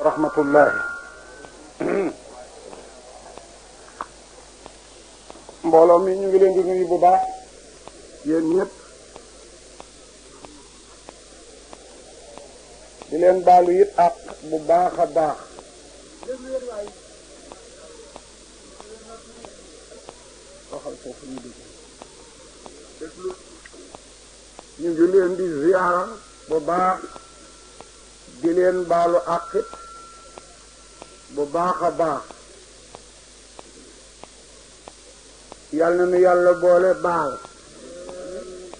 rahmatullahi mbooloo mi ñu ngi leen di nuyu bu baax yéen ñëpp di leen baalu it ak bu baax a baax waxal foofu ñu dégg ñu ngi leen di ziyaara bu baax di leen baalu àqit bu baax a baax yal na nu yàlla boole baal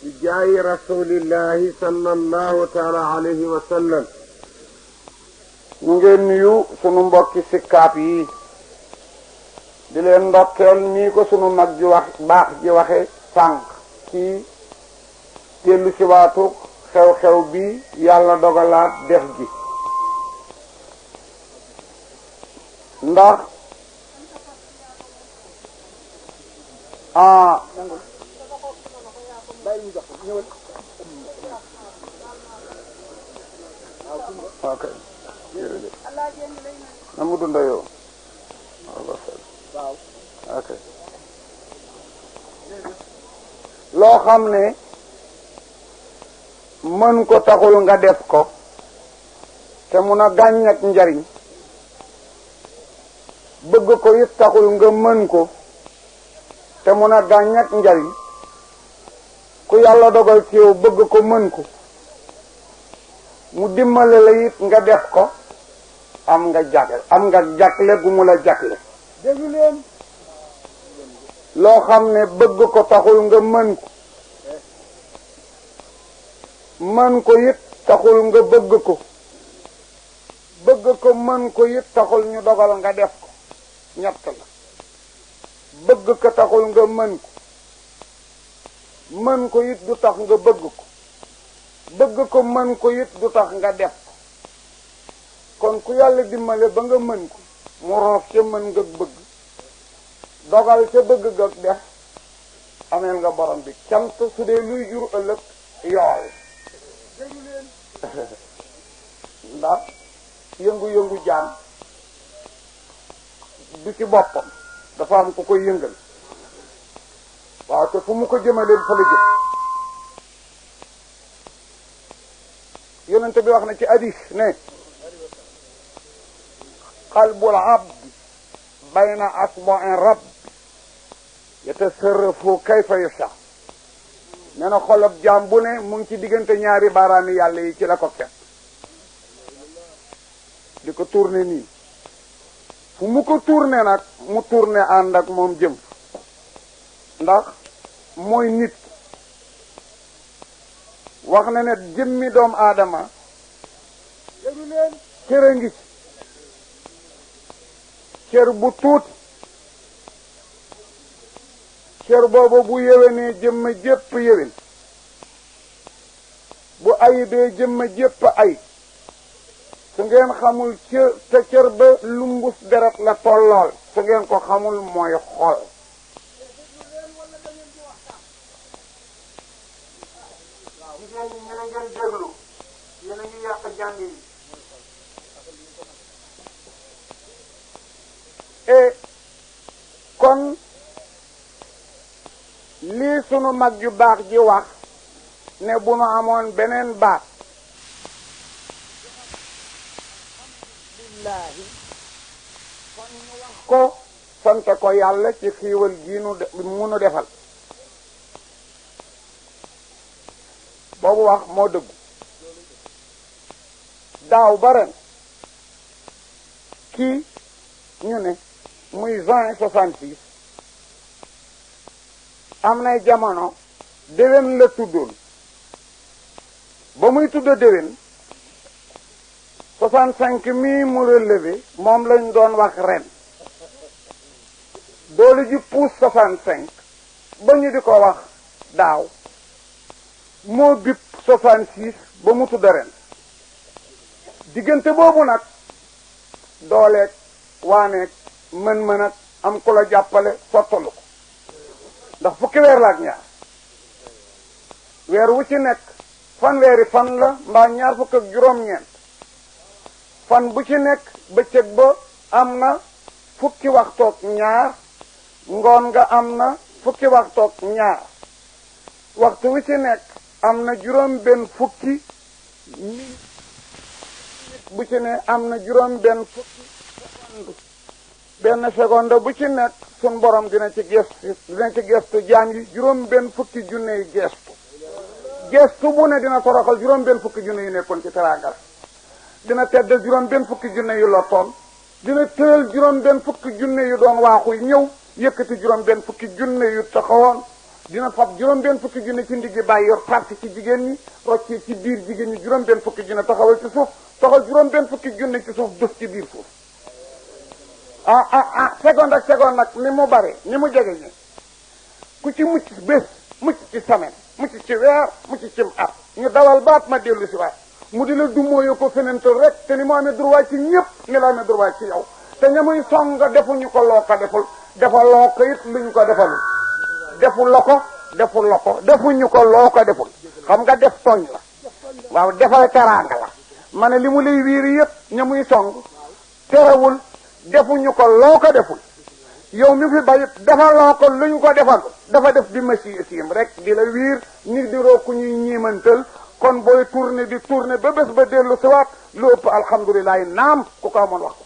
di jaayi rasulillahi sallallahu taala alayhi wa sallam ñu ngeen nuyu sunu mbokki sikkaab yi di leen ndokkeel nii ko sunu mag ji wax baax ji waxe sànq ci dellu si waatu xew-xew bi yàlla dogalaat def gi ndax ok na mu dunda yow ok loo xam ne mën ko taxul nga def ko te mun a gàññ ak njariñ bëgg ko it taxul nga mën ko te mun a gàññ ak njariñ ku yàlla dogal ci yow bëgg ko mën ko mu dimbale la it nga def ko am nga jagle gu mu la jagle déglu leen loo xam ne bëgg ko taxul nga mën ko it taxul nga bëgg ko mën ko it taxul ñu dogal nga def ko ñett la bëgg ko taxul nga mën ko it du tax nga bëgg ko mën ko it du tax nga def ko kon ku yàlla dimbale ba nga mën ko mu roof ca mën nga bëgg dogal ca bëgg nga def ameel nga borom bi cant su dee luy jur ëllëg yool ndax yëngu-yëngu jaam du ci boppam dafa am ku koy yëngal waaw te fu mu ko jëmaleen fa la jëm yonente bi wax na ci hadis ne qalbul abd bayna asbu'in rabb yatasarrafu kayfa yasha nee na xolab jaam bu ne mu ngi ci diggante ñaari baaraami yàlla yi ci la ko fekk di ko tourné nii fu mu ko tourné nag mu tourné ànd ak moom jëm ndax mooy nit wax na ne jëmmi doomu aadama cër a ngi ci cër bu tuuti cër boobu bu yéwénee jëmma jépp yéwén bu ayibee jëmma jépp ay su ngeen xamul te cër ba lumbus deret la tollool su ngeen ko xamul mooy xol jigéen ñi ñu ne ngeen déglu yéen a ngi yàq jàng yi et kon lii sunu mag ju baax ji wax ne bu nu amoon beneen baat billaahi kon ñu wax ko sante ko yàlla ci xiiwal gi munu defal boobu wax moo dëggu daaw ba ren kii ñu ne muy juin 66 am nay jamono déwén la tuddoon ba muy tudda déwén 65 mii mu relevé moom lañ doon wax ren doole ji pousse 65 ba ñu di ko wax daaw moo bip 66 ba mu tudda ren diggante boobu nag dooleeg waaneeg mën-mën ak am ku la jàppale sottalu ko ndax fukki weer la ak ñaar weer wu ci nekk fanweeri fan la mbaa ñaar fukk ak juróom-ñeent fan bu ci nekk bëccëg ba am na fukki waxtoog ñaar ngoon nga am na fukki waxtoog ñaar waxtu wi ci nekk am na juróom benn fukki minute bu ci ne am na juróom benn fukki seconde benn seconde bu ci nekk sun borom dina ci gestu jaam yi juróom benn fukki junne yi gestu bu ne dina toroxal juróom benn fukki junne yu nekkoon ci teraangal dina teddal juróom benn fukki junne yu lottoon dina tëral juróom benn fukki junne yu doon waaxuy ñëw yëkkati juróom benn fukki junne yu taxawoon dina fab juróom benn fukki junne ci ndiggi bàyyi yor parti ci jigéen ñi rocci ci biir jigéen ñi juróom benn fukki junne taxawal ci suuf taxal juróom benn fukki junne ci suuf def ci biir suuf seconde ak seconde nag ni mu bare ni mu jege ñi ku ci mucc bés mucc ci semaine mucc ci weer mucc ci at ñu dawal baat ma dellu si waat mu di la dumóoyo ko fenental rek te ni mu amee droit ci ñëpp ni la amee droit ci yow te ña muy songa defuñu ko loo ko deful defaloo ko it luñ ko defalul defuñu ko loo ko deful xam nga def tooñ la waaw defal teraanga la ma ne li mu lay wiiri yëpp ña muy song terewul defuñu ko loo ko deful yow mi fi bayit defaloo ko luñ ko defal dafa def di machine rek di la wiir ni di roo ku ñuy ñiimantal kon booy tourner di tourner ba bés ba dellu siwaat lu ëpp alhamdulilah naam ku ko amoon wax ko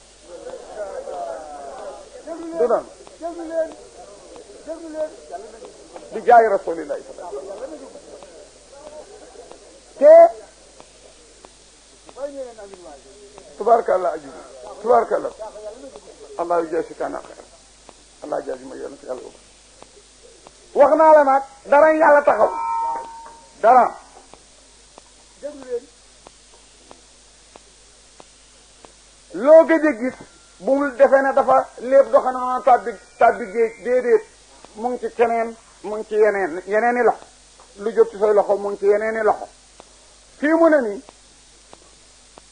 du doon di jaay rasulillahi te tubaarkalla aji tubaarkalla allah yu jaasi kana xeer allah jaasi ma yéen si yàlla wax naa la nag dara yàlla taxaw dara loo gëj a gis bu mu defee ne dafa lépp doxana noonu tàbbi géej déedéet mu ngi ci keneen mu ngi ci yeneeni loxo lu jot ci say loxo mu ngi ci yeneeni loxo fii mu ne nii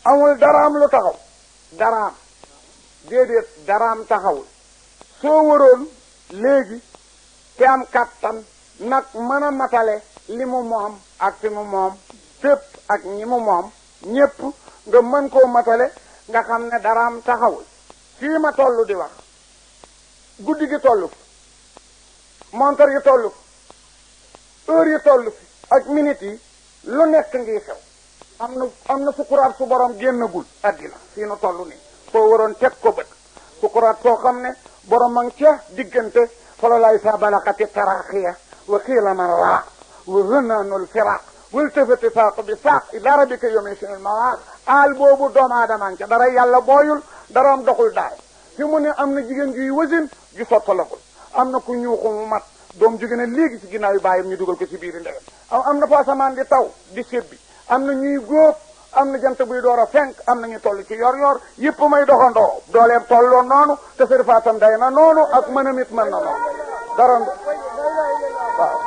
amul daraam lu taxaw daraam déedéet daraam taxawul soo waroon léegi te am kattan nag mën a matale li mu moom ak fi mu moom fépp ak ñi mu moom ñépp nga mën koo matale nga xam ne daraam taxawul fii ma toll di wax guddi gi toll fi montar yi toll fi heure yi toll fi ak minute yi lu nekk ngi xew am na sukuraat su borom génnagul addina fii nu toll nii soo waroon teg ko bët sukuraat soo xam ne borom ma ngi ca diggante falolaay sa balakati taraxiya wa xiila man raaq wa hënaanul firaq waltafati saaq bi saaq ila rabbika yawma sinil mawaaq aal boobu doomu aadama ca dara yàlla booyul dara am doxul daay fi mu ne am na jigéen juy wasin ju sottalagul am na ku ñuuxu mu mat doom jóge ne léegi ci ginnaaw yu bàyyam ñu dugal ko ci biiri ndewet am na fa asamaan di taw di sébbi am na ñuy góob am na jant buy door a fenk am na ñu toll ci yor yëpp may doxandoo dooleem tolloo noonu te sërifaatam day na noonu ak mënam it mën na noonu dara waaw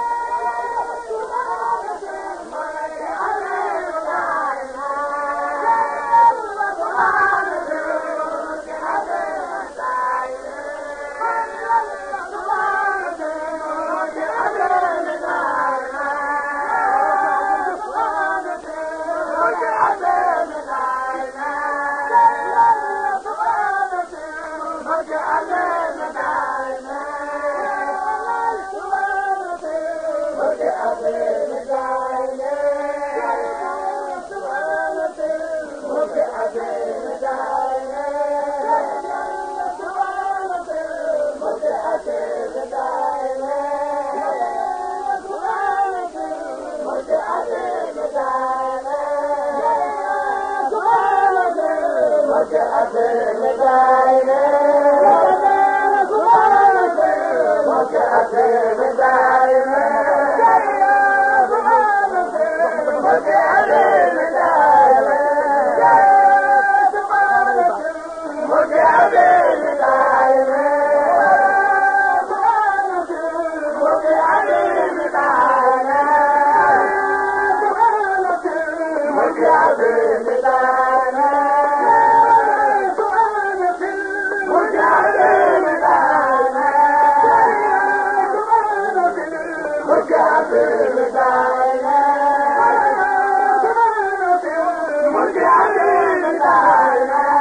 Look at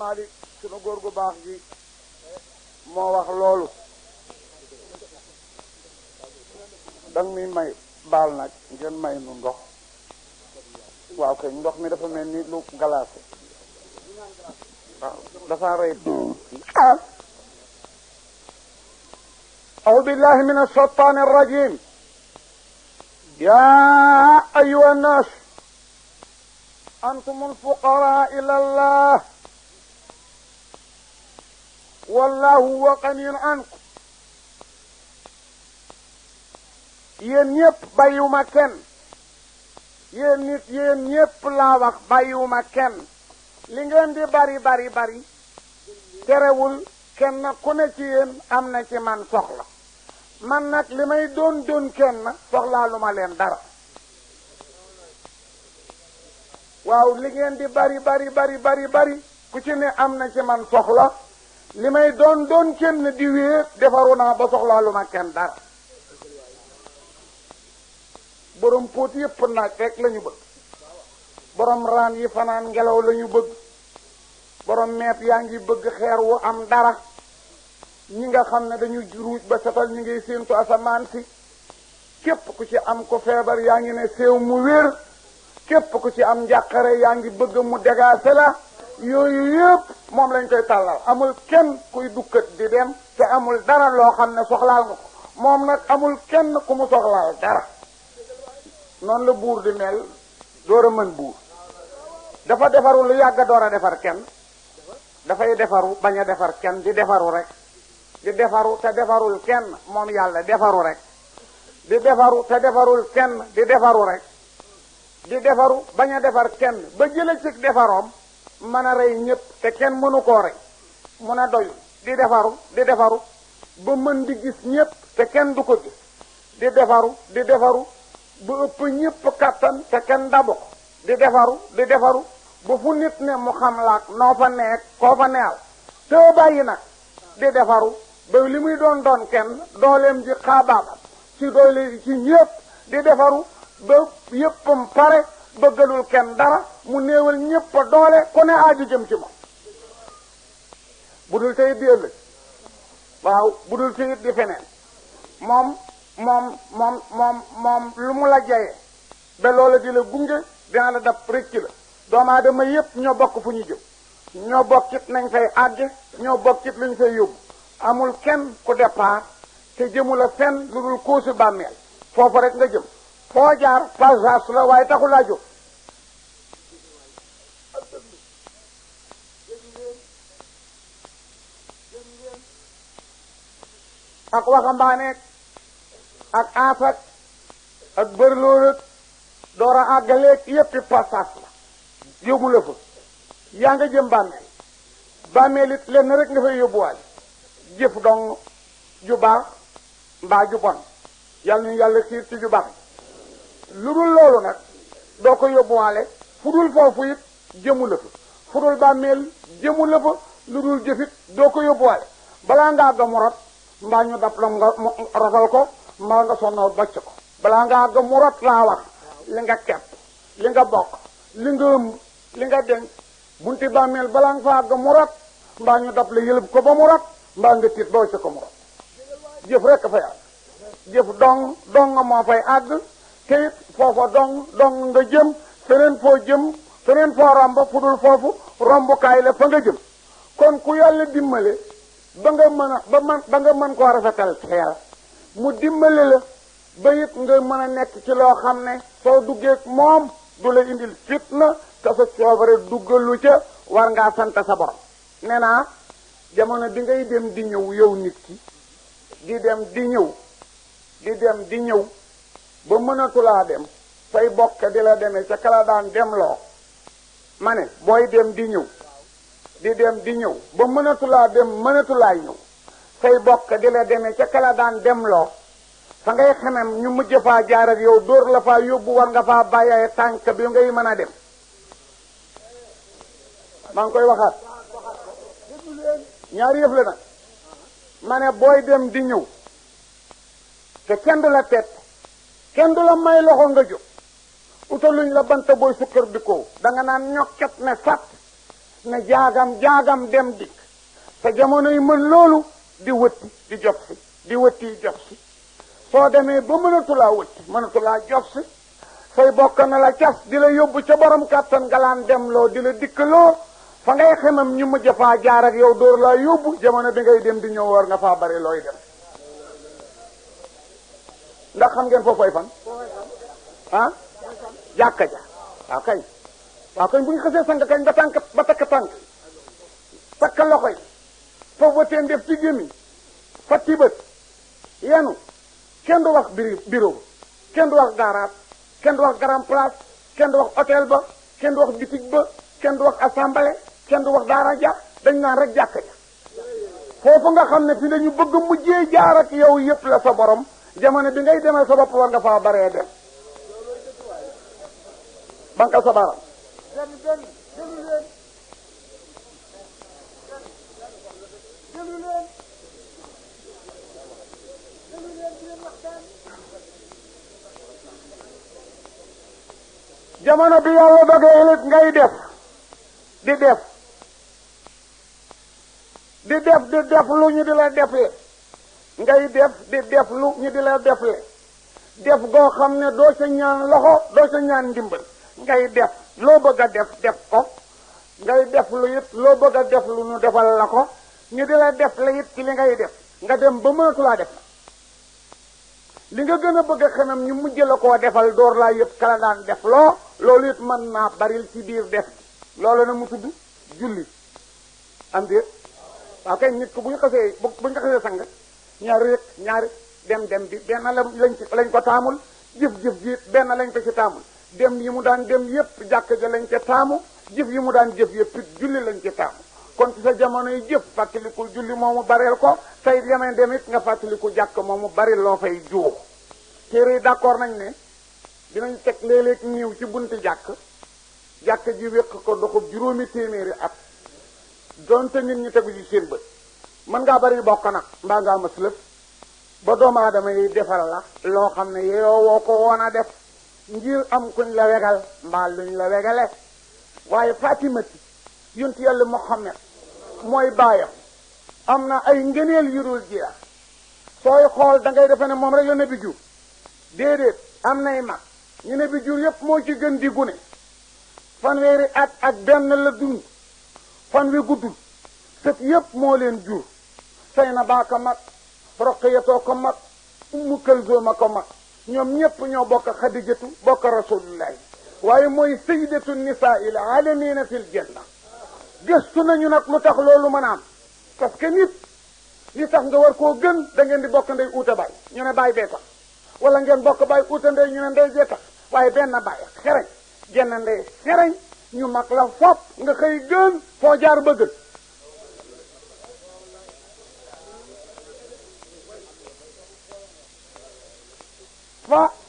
Malik sunu góor gu baax gi moo wax loolu dang mi may baal nag ngeen may nu ndox waaw kay ndox mi dafa mel ni lu glacé waaw dafa rëy أعوذ بالله من الشيطان الرجيم يا أيها الناس أنتم الفقراء إلى الله والله هو غني عنكم yéen ñëpp bàyyiwuma kenn yéen nit yéen ñëpp laa wax bàyyiwuma kenn li ngeen di bari bari bari terewul kenn ku ne ci yéen am na ci man soxla man nag li may doon kenn soxlaa lu ma leen dara waaw li ngeen di bari bari bari bari bari ku ci ne am na ci man soxla li may doon kenn di wéet defaru naa ba soxlaa lu ma kenn dara borom póot yëpp naaj rek la ñu bëgg borom raan yi fanaan ngelaw la ñu bëgg borom meet yaa ngi bëgg xeer wu am dara ñi nga xam ne dañu ruuj ba setal ñu ngi séentu asamaan si képp ku ci am ko feebar yaa ngi ne séew mu wér képp ku ci am njàqare yaa ngi bëgg mu dégaase la yooyu yëpp moom lañ koy tàllal amul kenn kuy dukkat di dem te amul dara loo xam ne soxlaal nga ko moom nag amul kenn ku mu soxlaal dara noonu la buur di mel door a mën buur dafa defaru lu yàgg door a defar kenn dafay defaru bañ a defar kenn di defaru rek di defaru te defarul kenn moom yàlla defaru rek di defaru te defarul kenn di defaru rek di defaru bañ a defar kenn ba jële ci defaroom mën a rey ñëpp te kenn mënu koo rey mun a doy di defaru ba mën di gis ñëpp te kenn du ko gis di defaru ba ëpp ñëpp kattan te kenn dabu ko di defaru ba fu nit ne mu xam laak noo fa nekk koo fa neel te bàyyi nag di defaru ba li muy doon kenn dooleem ji xaabaabal ci doole ci ñëpp di defaru ba yëppam pare bëggalul kenn dara mu néewal ñëpp doole ku ne aaju jëm ci moom bu dul teyit di ëllëg waaw bu dul teyit di feneen moom lu mu la jaye ba loola di la gunge dina la dab rëcc la doomu aadama yëpp ñoo bokk fu ñu jëm ñoo bokkit nañ fay àgge ñoo bokkit luñ fay yóbbu amul kenn ku départ te jëmu la fenn lu dul koosu bàmmeel foofu rek nga jëm foo jaar passage la waaye taxu laa jóg ak waxambaaneek ak aafak ak bërlóorak door a àggaleeg yéppi passage la yóbbu la fa yaa nga jëm bàmmeel it lenn rek nga fay yóbbuwaale jëf dong ju baax mbaa ju bon yàlla ñu yàlla xiir ci ju baax lu dul loolu nag doo ko yóbbuwaale fu dul foofu it jëmu la fa fu dul bàmmeel jëmu la fa lu dul jëfit doo ko yóbbuwaale balaa nga àgg mu rot mbaa ñu dab la nga rotal ko mbaa nga sonnal bocc ko balaa nga àgg mu rot laa wax li nga kepp li nga bokk li nga ëmb li nga denc bunti bàmmeel balaa nga fa àgg mu rot mbaa ñu dab la yëlëb ko ba mu rot mbaa nga tiit ba wacc ko mu rot jëf rekk fay àgg jëf dong moo fay àgg te it foofa dong nga jëm feneen foo romb fu dul foofu rombukaay la fa nga jëm kon ku yàlla dimbale ba nga mën koo rafetal xeel mu dimbale la ba it nga mën a nekk ci loo xam ne soo duggee moom du la indil fitna te sa coobare duggalu ca war ngaa sant sa borom. nee naa jamono bi ngay dem di ñëw yow nit ki di dem di ñëw di dem di ñëw ba mënatulaa dem say bokk di la demee ca kala daan dem loo ma ne booy dem di ñëw di dem di ñëw ba mënatulaa dem mënatulaa ñëw say bokk di la demee ca kala daan dem loo fa ngay xemem ñu mujj faa jaar ak yow dóor la faa yóbbu war nga faa bàyyee tànk bi ngay mën a dem. maa ngi koy waxaat ñaari yëf la nag ma ne booy dem di ñëw te kenn du la tett kenn du la may loxo nga jóg utaluñ la banta booy sukkar bi ko da nga naan ñokket ne sat ne jaagam dem dikk te jamono yi mën loolu di wëtti di jox si di wëtti jox si soo demee ba mënatulaa wëtti mënatulaa jox si say bokk na la cas di la yóbbu ca borom kàttan galaan dem loo di la dikkaloo fa ngay xemam ñu mujj faa jaar ak yow dóor laa yóbbu jamono bi ngay dem di ñëw war nga faa bari looy dem. ndax xam ngeen foofu ay fan ah jàkka ja waaw kañ bu ñu xasee sang kañ ba takk tànk takk loxo yi foofu teen def ci gémmiñ fatti bët yenu kenn du wax bureau kenn du wax garage kenn du wax grand place kenn du wax hôtel ba kenn du wax bitig ba kenn du wax assemblée kenn du wax daara ja dañ naan rek jàkka ja foofu nga xam ne fi la ñu bëgg mujjee jaar ak yow yëpp la sa borom jamono bi ngay demal sa bopp war nga faa baree dem banka sa baram jamono bi yàlla dogee it ngay def lu ñu di la defle ngay def lu ñu di la defle def goo xam ne doo ca ñaan loxo doo ca ñaan ndimbal ngay def loo bëgg a def ko ngay def lu it loo bëgg a def lu ñu defal la ko ñu di la def la it ci li ngay def nga dem ba mënatulaa def li nga gën a bëgg a xemam ñu mujj la koo defal door laa yëpp kala daan def loolu it mën naa baril ci biir def loolu na mu tudd julli am déet waaw kay nit ko bu ñu xasee sang ñaari dem bi benn lañ ko taamul jëf ji benn lañ ko ci taamul dem yi mu daan dem yépp jàkk ja lañ ca taamu jëf yi mu daan jëf yépp it julli lañ ca taamu kon ci sa jamono yi jëf fàttalikul julli moomu bareel ko tey yemeen dem it nga fàttaliku jàkk moomu bari loo fay juux téere yi d'accord nañ ne dinañ teg léeg-léeg niiw ci bunti jàkk ji wéq ko doxub 5 téeméeri at donte nit ñi tegu ci seen bët mën ngaa bari bokk nag mbaa ngaa maslëf ba doomu aadama yi defal la loo xam ne yow woo ko woon a def ngir am kuñ la wegal mbaa luñ la wegale waaye Fatimati yonent yàlla Muhammad mooy baayam am na ay ngëneel yu dul jeex sooy xool da ngay defe ne moom rek la Nabi jur déedéet am nay mag ñu Nabi jur yépp moo ci gën di gune 1 at ak benn la dund fan wi guddul sët yépp moo leen jur Saynaba ko mag Roqiyatoo ko mag Ummu Kalsuma ko mag ñoom ñépp ñoo bokk Xadijatu bokk Rasulullahi waaye mooy sayyidatu nisaa'il aalamiina fil janna gëstu nañu nag lu tax loolu mën a am parce que nit li tax nga war koo gën da ngeen di bokk ndey uute baay ñu ne baay bee tax wala ngeen bokk baay uute ndey ñu ne ndey bee tax waaye benn baay xereñ genn ndey xereñ ñu mag la fopp nga xëy gën foo jaar ba gën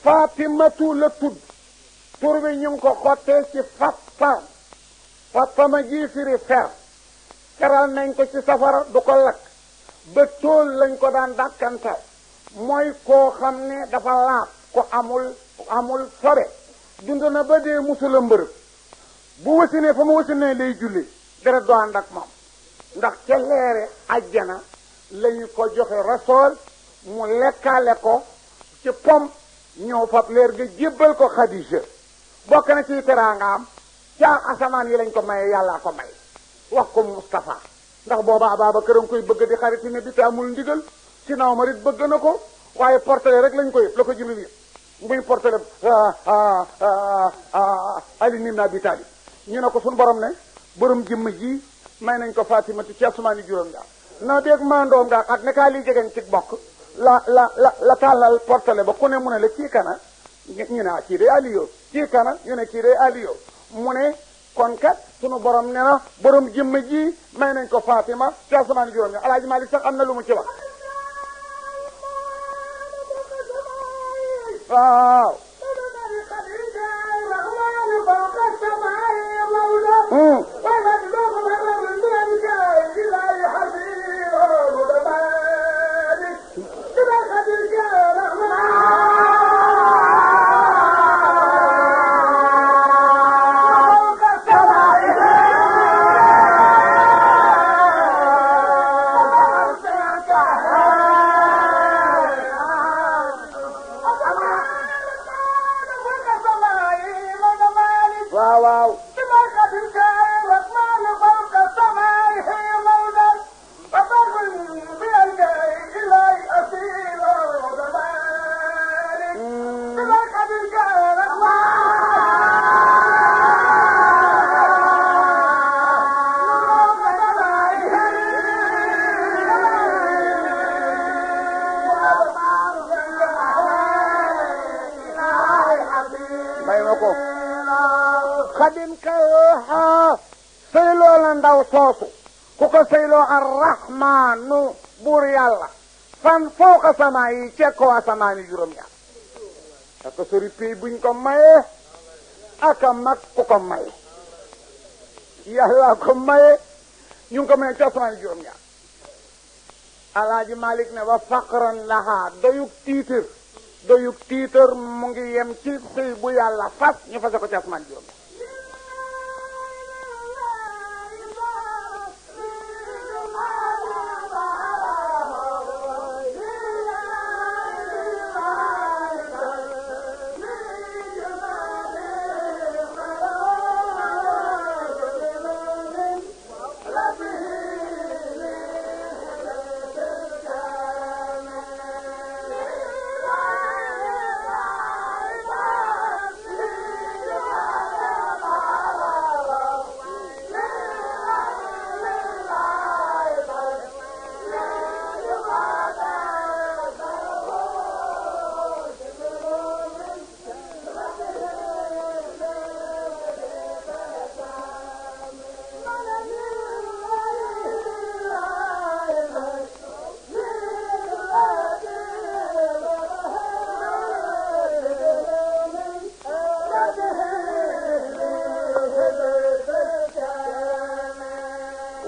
Fatimatu la tudd tur bi ñu ngi ko xottee ci Fatama ji firi fer feral nañ ko ci safara du ko lakk ba tóol lañ ko daan dàkkantal mooy koo xam ne dafa laab ko amul sobe dund na ba dee musula mbërëb bu wasinee fa mu wasinee lay julli deret doo ànd ak moom ndax ca leere ajjana lañu ko joxe rasool mu lekkaale ko ci pom ñëw fab leer ga jébbal ko Xadija bokk na ci teraangaam ca asamaan yi lañ ko maye yàllaa ko may wax ko Mustafa ndax booba Ababakar a koy bëgg di xariti ne bi te amul ndigal ci naw ma rit bëgg na ko waaye portale rek lañ ko yëpp la ko Jibril yëpp muy portale Ali ibn Abi Talib ñu ne ko suñu borom ne borom jëmm ji may nañ ko Fatimatu ci asmaani juróom ñaar na beeg mandoom nga ak ne kaa lii jegeñ ci bokk la tàllal portale ba ku ne mu ne la kii kana ñu ne kii day Aliyo kii kana ñu ne kii day Aliyo mu ne kon kat sunu borom ne na borom jëmm ji may nañ ko Fatima ci asmaani juróom ñaar Alaaji Malik sax am na lu mu ci wax waaw ku ko sëyloo arrahmaanu buur yàlla fan fawqa samaa yi cekkoo asamaani juróom-ñaar aka sori pay buñ ko maye aka mag ku ko maye yàlla ko maye ñu ngi ko maye ci asamaani juróom-ñaar Alaaji Malik ne wa faqran laha doyug tiitar mu ngi yem ci sëy bu yàlla fas ñu fase ko ci asamaani juróom-ñaar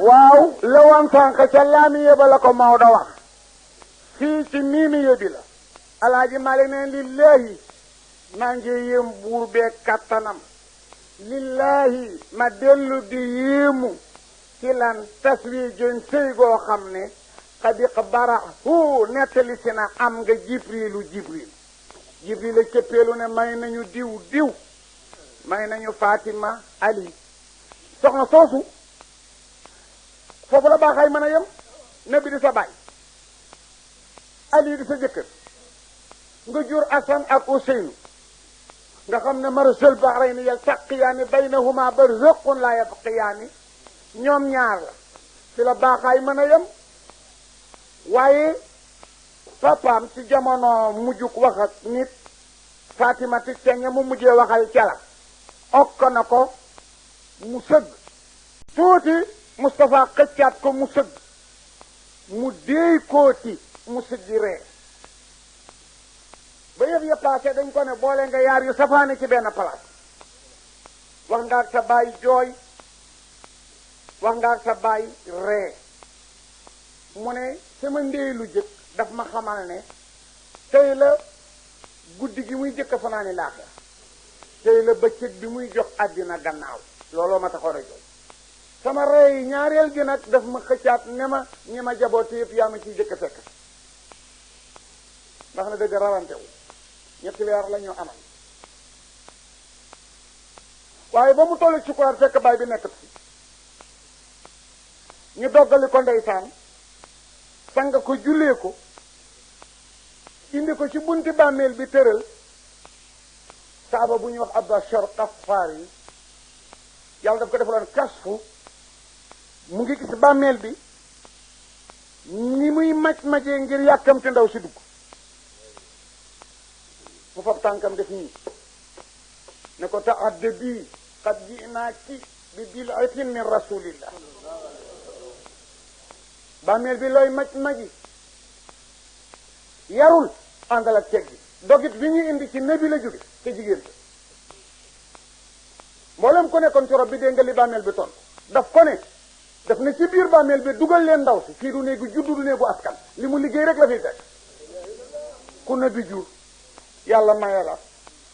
waaw la woon sànq ca laamiye ba la ko Maodo wax fii ci miimiye bi la Alaaji Malik ne lillahi maa ngi yéem buur bee kattanam lillahi ma dellu di yéemu ci lan taswi jën sëy goo xam ne xadiq bara hu nettali si na am nga jibril a cëppeelu ne may nañu diw may nañu Fatima Ali soxna soosu foofu la baaxaay mën a yem nabi di sa baay Ali di sa jëkkër nga jur Asan ak Useynu nga xam ne marajal bahrayni yaltaqiyaani baynahuma barzakhun la yabqiyaani ñoom ñaar la ci la baaxaay mën a yem waaye papaam ci jamono mujjuk wax ak nit Fatima ti ceñe mu mujjee waxal cala okk na ko mu sëgg tuuti Moustapha xëccaat ko mu sëgg mu déey kooti mu sëggi ree ba yëf ya passé dañ ko ne boole nga yaar yu safaani ci benn place wax nga ak sa baay jooy wax nga ak sa baay ree mu ne sama ndey lu jëkk daf ma xamal ne tey la guddi gi muy jëkk fanaani laaxira tey la bëccëg bi muy jox àddina gannaaw looloo ma taxoon a jooy sama rey ñaareel gi nag daf ma xëccaat ne ma ñi ma jaboote yëpp yaa ma ciy jëkk fekk ndax na dëgg rawante wu 3 weer la ñu amal waaye ba mu tollu ci sukuraat fekk baay bi nekk fi ñu doggali ko ndeysaan sang ko jullee ko indi ko ci bunti bàmmeel bi tëral saaba bu ñuy wax Abashar Qafaar yi yàlla daf ko defaloon kasfu mu ngi gis bàmmeel bi ni muy maj-majee ngir yàkkamte ndaw si dugg mu fab tànkam def nii ne ko taadde bii qad ji'naaki bi bil'atin min rasulillah bàmmeel bi looy maj-maji yarul àndal ak teggi dogit bi ñu indi ci nebi la jóge te jigéen te mboolem ko nekkoon ci rob bi dégg nga li bàmmeel bi ton daf ko ne daf ne ci biir bàmmeel bi dugal leen ndaw si fii du néegu juddu du néegu askan li mu liggéey rek la fiy fekk ku nebi jur yàlla maye la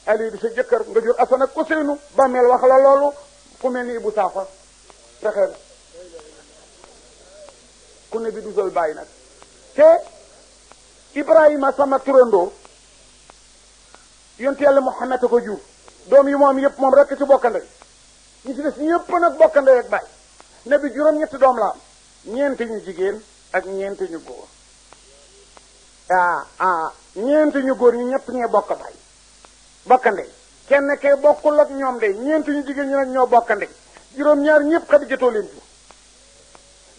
Ali di sa jëkkër nga jur Asan ak Useynu bàmmeel wax la loolu ku mel ni Ibu Saafa fexe na ku nebi du sol bàyyi nag te Ibrahima sama turandoo yonte yàlla Muhammad a ko jur doom yi moom yëpp moom rekk ci bokkande ñi ci des ñëpp nag bokkande rek bàyyi nabi juróom-ñetti doom la am ñeenti ñu jigéen ak ñeenti ñu góor ñeenti ñu góor ñi ñëpp ñee bokk bàyyi bokkande kenn kay bokkul ak ñoom de ñeenti ñu jigéen ñi nag ñoo bokkande juróom-ñaar ñëpp Xadijatoo leen jur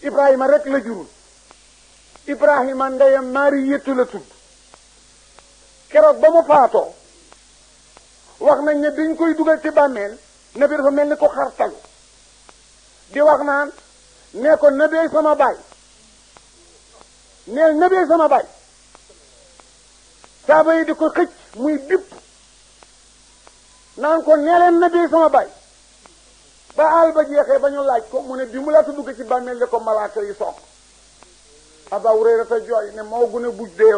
Ibrahima rek la jurul Ibrahima ndeyam Maariyatu la tudd keroog ba mu faatoo wax nañ ne dañ koy dugal ci bàmmeel nabi dafa mel ni ko xartalu di wax naan nee ko nabee sama baay neel nabee sama baay saaba yi di ko xëcc muy bipp naan ko nee leen nabee sama baay ba àll ba jeexee ba ñu laaj ko mu ne bi mu laata dugg ci bàmmeel la ko malaaka yi soog Aba Hurayra jooy ne moo gune buj dee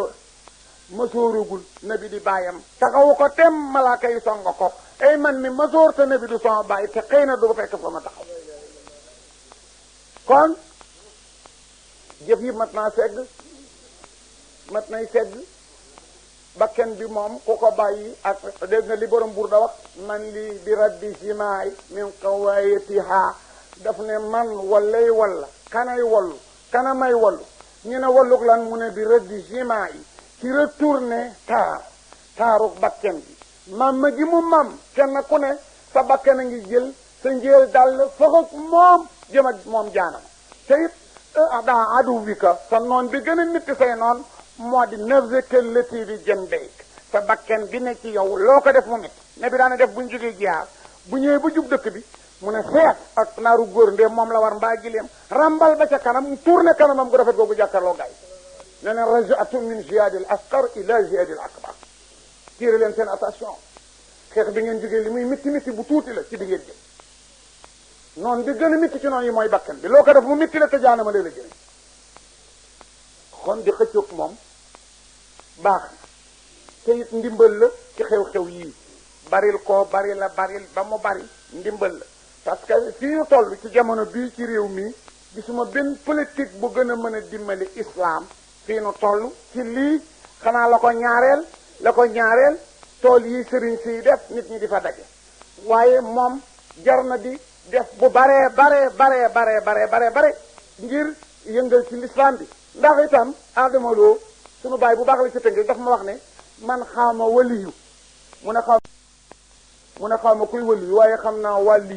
masooragul nabi di bàyyam taxawu ko tem malaaka yi songa ko ay man mi masoor te nabi du sama bàyyi te xëy na du fekk fa ma taxaw kon jëf yi mat naa segg mat nay segg bakken bi moom ku ko bàyyi ak dégg nga li borom buur da wax man li bi raddi simaay min qawayatiha daf ne man wallay walla kanay wallu kana may wallu ñu ne walluk lan mu ne bi raddi simaay ci retourné taaruk bakken bi mam gi mu mam kenn ku ne sa bakken a ngi jël sa njël dal foxog moom jëm ak moom jaanam te it daa adu bi ka sa noon bi gën a métti say noon moo di nafsaka lati bi janbayk sa bakken bi ne ci yow loo ko def mu métti ne bi daana def buñ jógee jiyaar bu ñëwee ba jub dëkk bi mu ne seet ak naaru góor ndee moom la war mbaa gileem rambal ba ca kanam tourné kanamam gu rafet googu jàkkaarloo gaay ne leen rajatun min jihadil asqar ila jihadil akbar tiire leen seen attention xeex bi ngeen jógee li muy métti bu tuuti la ci bi ngeen jëm noonu bi gën a métti ci noonu yi mooy bakkan bi loo ko def mu métti la te jaanama lee la jëriñ kon di xëccoog moom baax na te it ndimbal la ci xew-xew yii baril ko bari la baril ba mu bari ndimbal la parce que fii ñu toll ci jamono bii ci réew mi gisuma benn politique bu gën a mën a dimbali islam fii nu toll ci lii xanaa la ko ñaareel tool yi sëriñ siy def nit ñi di fa daje waaye moom jar na di def bu bare ngir yëngal ci l'islam bi ndax itam Adama Lo sunu baay bu baax la ci tënk daf ma wax ne man xaama waliyu mu ne xaama kuy waliyu waaye xam naa wàlli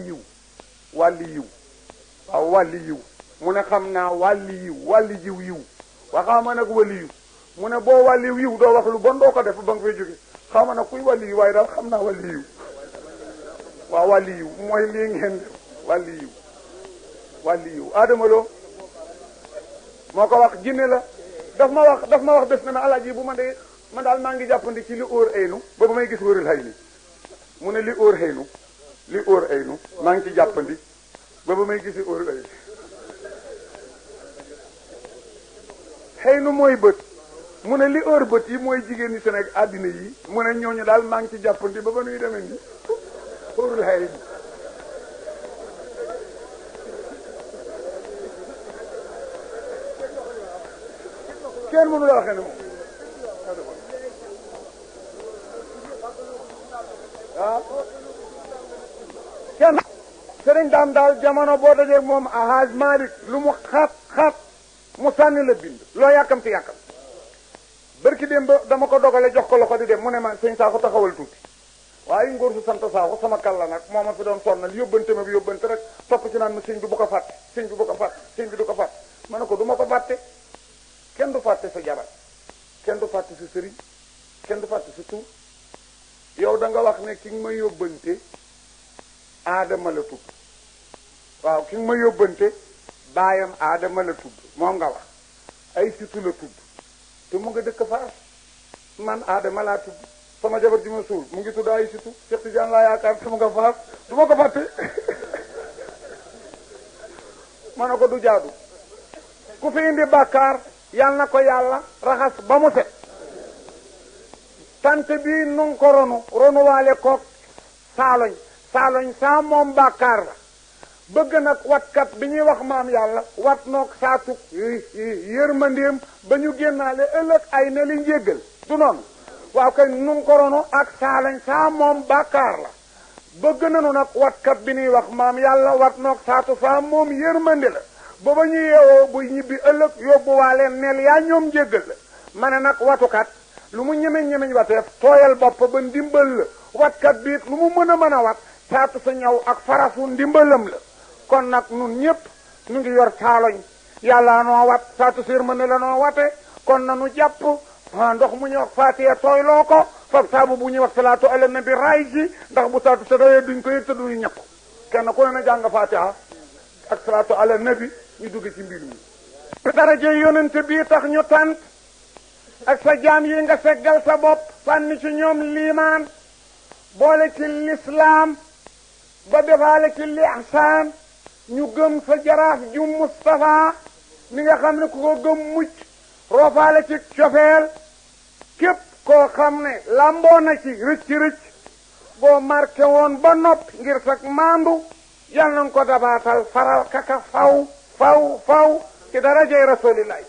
yiw mu ne xam naa wàlli yiw waxaama nag waliyu mu ne boo wàlli yiw doo wax lu bon doo ko def ba nga fay jóge xaw ma nag kuy wàlli yiw waaye daal xam naa wàlli yiw waaw wàlli yiw mooy lii ngeen def wàlli yiw Adama Lo moo ko wax jinne la daf ma wax bés na ma alaaji bu man de man daal maa ngi jàppandi ci li óor aynu ba ba may gis wërul hay ni mu ne li óor aynu maa ngi ci jàppandi ba ba may gisi óorul aynu xëynu mooy bët mu ne li óor bët yi mooy jigéen ñi Sénégal àddina yi mu ne ñooñu daal maa ngi ci jàppandi ba ba nuy demee ni óorul hay ni kenn mënu la waxee ne moom kenn sëriñ daal jamono boo dajee moom Alhaaj Malick lu mu xat mu sànni la bind loo yàkkamti barki dem ba dama ko dogale jox ko loxo di dem mu ne ma sëñ Sakho taxawal tuuti waaye ngóor su sant Sakho sama kàlla nag moo ma fi doon sonnal yóbbante ma bi yóbbante rek topp ci naan ma sëñ bi bu ko fàtte sëñ bi bu ko fàtte sëñ bi du ko fàtte ma ne ko du ma ko fàtte kenn du fàtte sa jabar kenn du fàtte sa sëriñ kenn du fàtte sa tur yow da nga wax ne ki nga ma yóbbante aadama la tudd waaw ki nga ma yóbbante baayam aadama la tudd moom nga wax ay situ la tudd te mu nga dëkk Faas man aadama laa tudd sama jabar ji ma suul mu ngi tudd ay situ Cheikh Tidiane laa yaakaar te mu nga Faas du ma ko fàtte ma ne ko du jaadu ku fi indi bàkkaar yal na ko yàlla raxas ba mu set tant bii nu ngi ko ronuwaale koog saaloñ saa moom bàkkaar la bëgg nag watkat bi ñuy wax maam yàlla wat noog saatu yërmandeem ba ñu génnaale ëllëg ay na li njéggal du noonu waaw kay nu ngi ko ronu ak saaloñ saa moom bàkkaar la bëgg nanu nag watkat bi ñuy wax maam yàlla wat noog saatu saa moom yërmande la ba ba ñu yeewoo bu ñibbi ëllëg yóbbuwaale neel yaa ñoom njéggal la ma ne nag watukat lu mu ñemeñ wateef tooyal bopp ba ndimbal la watkat biit lu mu mën a wat saatu sa ñaw ak farasu ndimbalam la kon nag nun ñëpp nu ngi yor saaloñ yàlla noo wat saatu sir mën la noo wate kon nanu jàpp ndox mu ñuy wax faatiya tooyloo ko fab saabu bu ñuy wax salaatu ala nabi raay ji ndax bu saatu sa doyee duñ ko yëg te duñu ñakku kenn ku ne na jàng faatiha ak salaatu ala nabi ñu dugg ci mbir mi daraje yonent bii tax ñu tànt ak sa jaam yi nga seggal sa bopp sànni ci ñoom liimaan boole ci lislaam ba defaale ci lihsaan ñu gëm sa jaraaf ju Mustafa mi nga xam ne ku ko gëm mucc roofaale ci cofeel képp koo xam ne lamboo na ci rëcc boo marqué woon ba noppi ngir sag maandu yal nañ ko dabaatal faral kaka faw ci darajay rasulillahi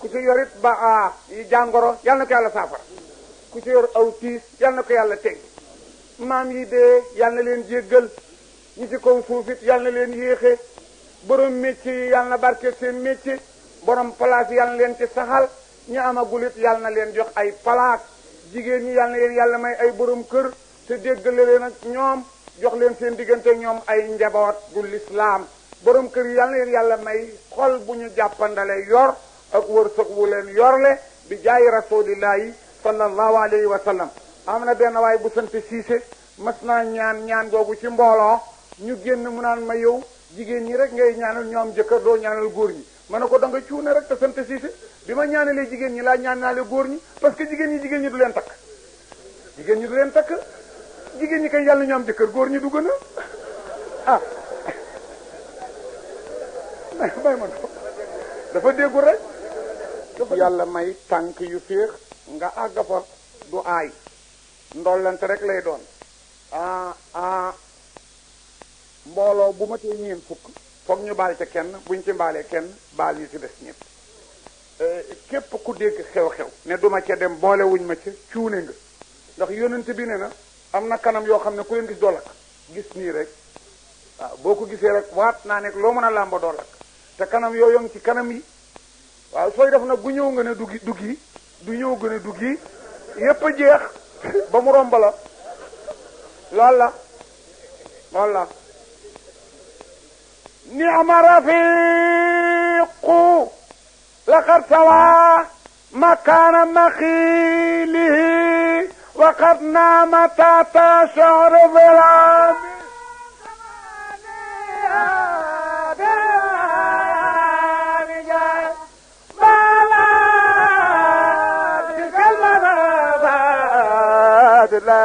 ku ci yorit ba yi jàngoro yal na ko yàlla saafara ku ci yor aw tiis yal na ko yàlla teg maam yi dee yal na leen jéggal ñi ci kaw suufit yal na leen yéexe borom métier yi yal na barke seen métier borom place yal na leen ci saxal ñi amagulit yal na leen jox ay palaat jigéen ñi yal na leen yàlla may ay borom kër te déggale leen ak ñoom jox leen seen diggante ñoom ay njaboot gu lislaam borom kër yi yal na leen yàlla may xol bu ñu jàppandale yor ak wërsëg wu leen yorle bi jaayi rasulillahi sallallahu alayhi wa sallam am na benn waay bu sant siise mas naa ñaan googu ci mbooloo ñu génn mu naan ma yow jigéen ñi rek ngay ñaanal ñoom jëkkër doo ñaanal góor ñi ma ne ko da nga cuune rek te sant siise bi ma ñaanalee jigéen ñi laa ñaanaale góor ñi parce que jigéen ñi du leen takk jigéen ñi kay yàlla ñu am jëkkër góor ñi du gën a may ma dafa déggul rek yàlla may tànk yu féex nga àgg fa du aay ndollante rek lay doon mbooloo bu ma tee ñeen fukk foog ñu baal ca kenn buñ ci mbaalee kenn baal ñu ci des ñëpp képp ku dégg xew-xew ne duma ca dem boole wuñ ma ca cuune nga ndax yonent bi ne na am na kanam yoo xam ne ku leen gis doo lakk gis nii rek waaw boo ko gisee rek waat naa nekk loo mën a làmba doo lakk te kanam yooyu ngi ci kanam yi waaw sooy def nag bu ñëw nga ne du ñëw nga ne duggi yépp a jeex ba mu romb la lool la ni'ma rafiqu laqad sawa makana makhilihi wa qad nama tata sha'r bilami la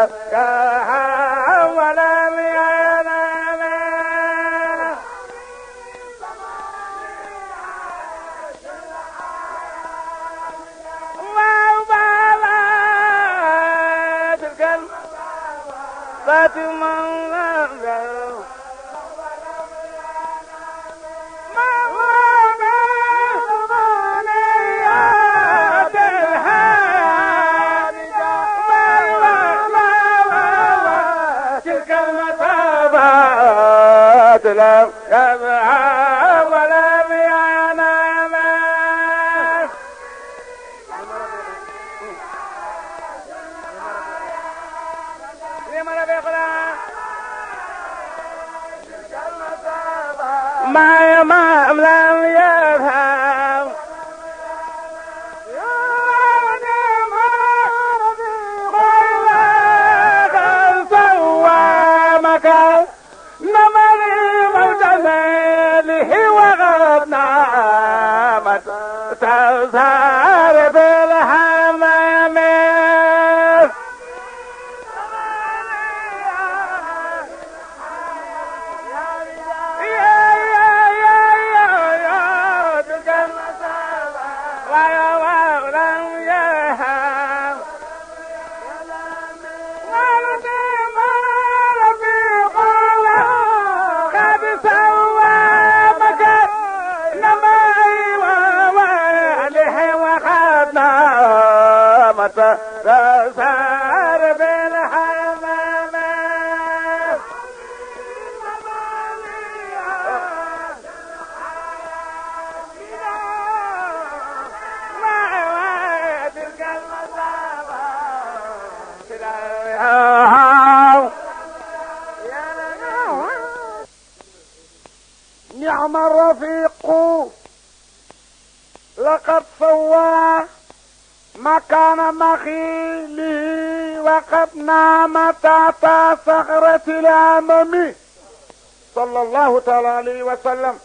ما لم يفهم سوامك نمري ملتزله وغبنا تزهر بالحمام تسهر بالحمام نعم الرفيق لقد سوى مكان مخيله وقد نام تحت صخرة الأمم صلى الله تعالى عليه وسلم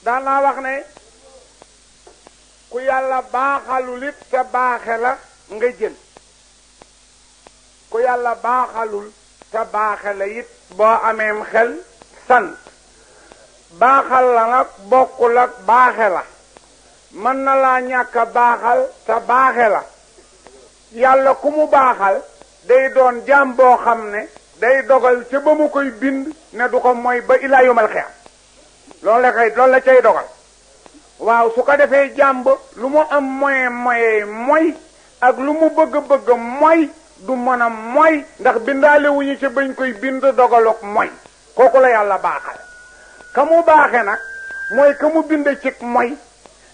daan naa wax ne ku yàlla baaxalul it te baaxe la nga jël ku yàlla baaxalul te baaxe la it boo ameem xel sant baaxal la nag bokkul ak baaxe la mën na laa ñàkk a baaxal te baaxe la yàlla ku mu baaxal day doon jaam boo xam ne day dogal ca ba mu koy bind ne du ko mooy ba ilaa yomal xeex loolu la cay dogal waaw su ko defee jaam ba lu mu am moy ak lu mu bëgg moy du mën a moy ndax bindaale wuñu ca bañ koy bind dogaluk moy kooku la yàlla baaxal ka mu baaxe nag mooy ka mu bind ci moy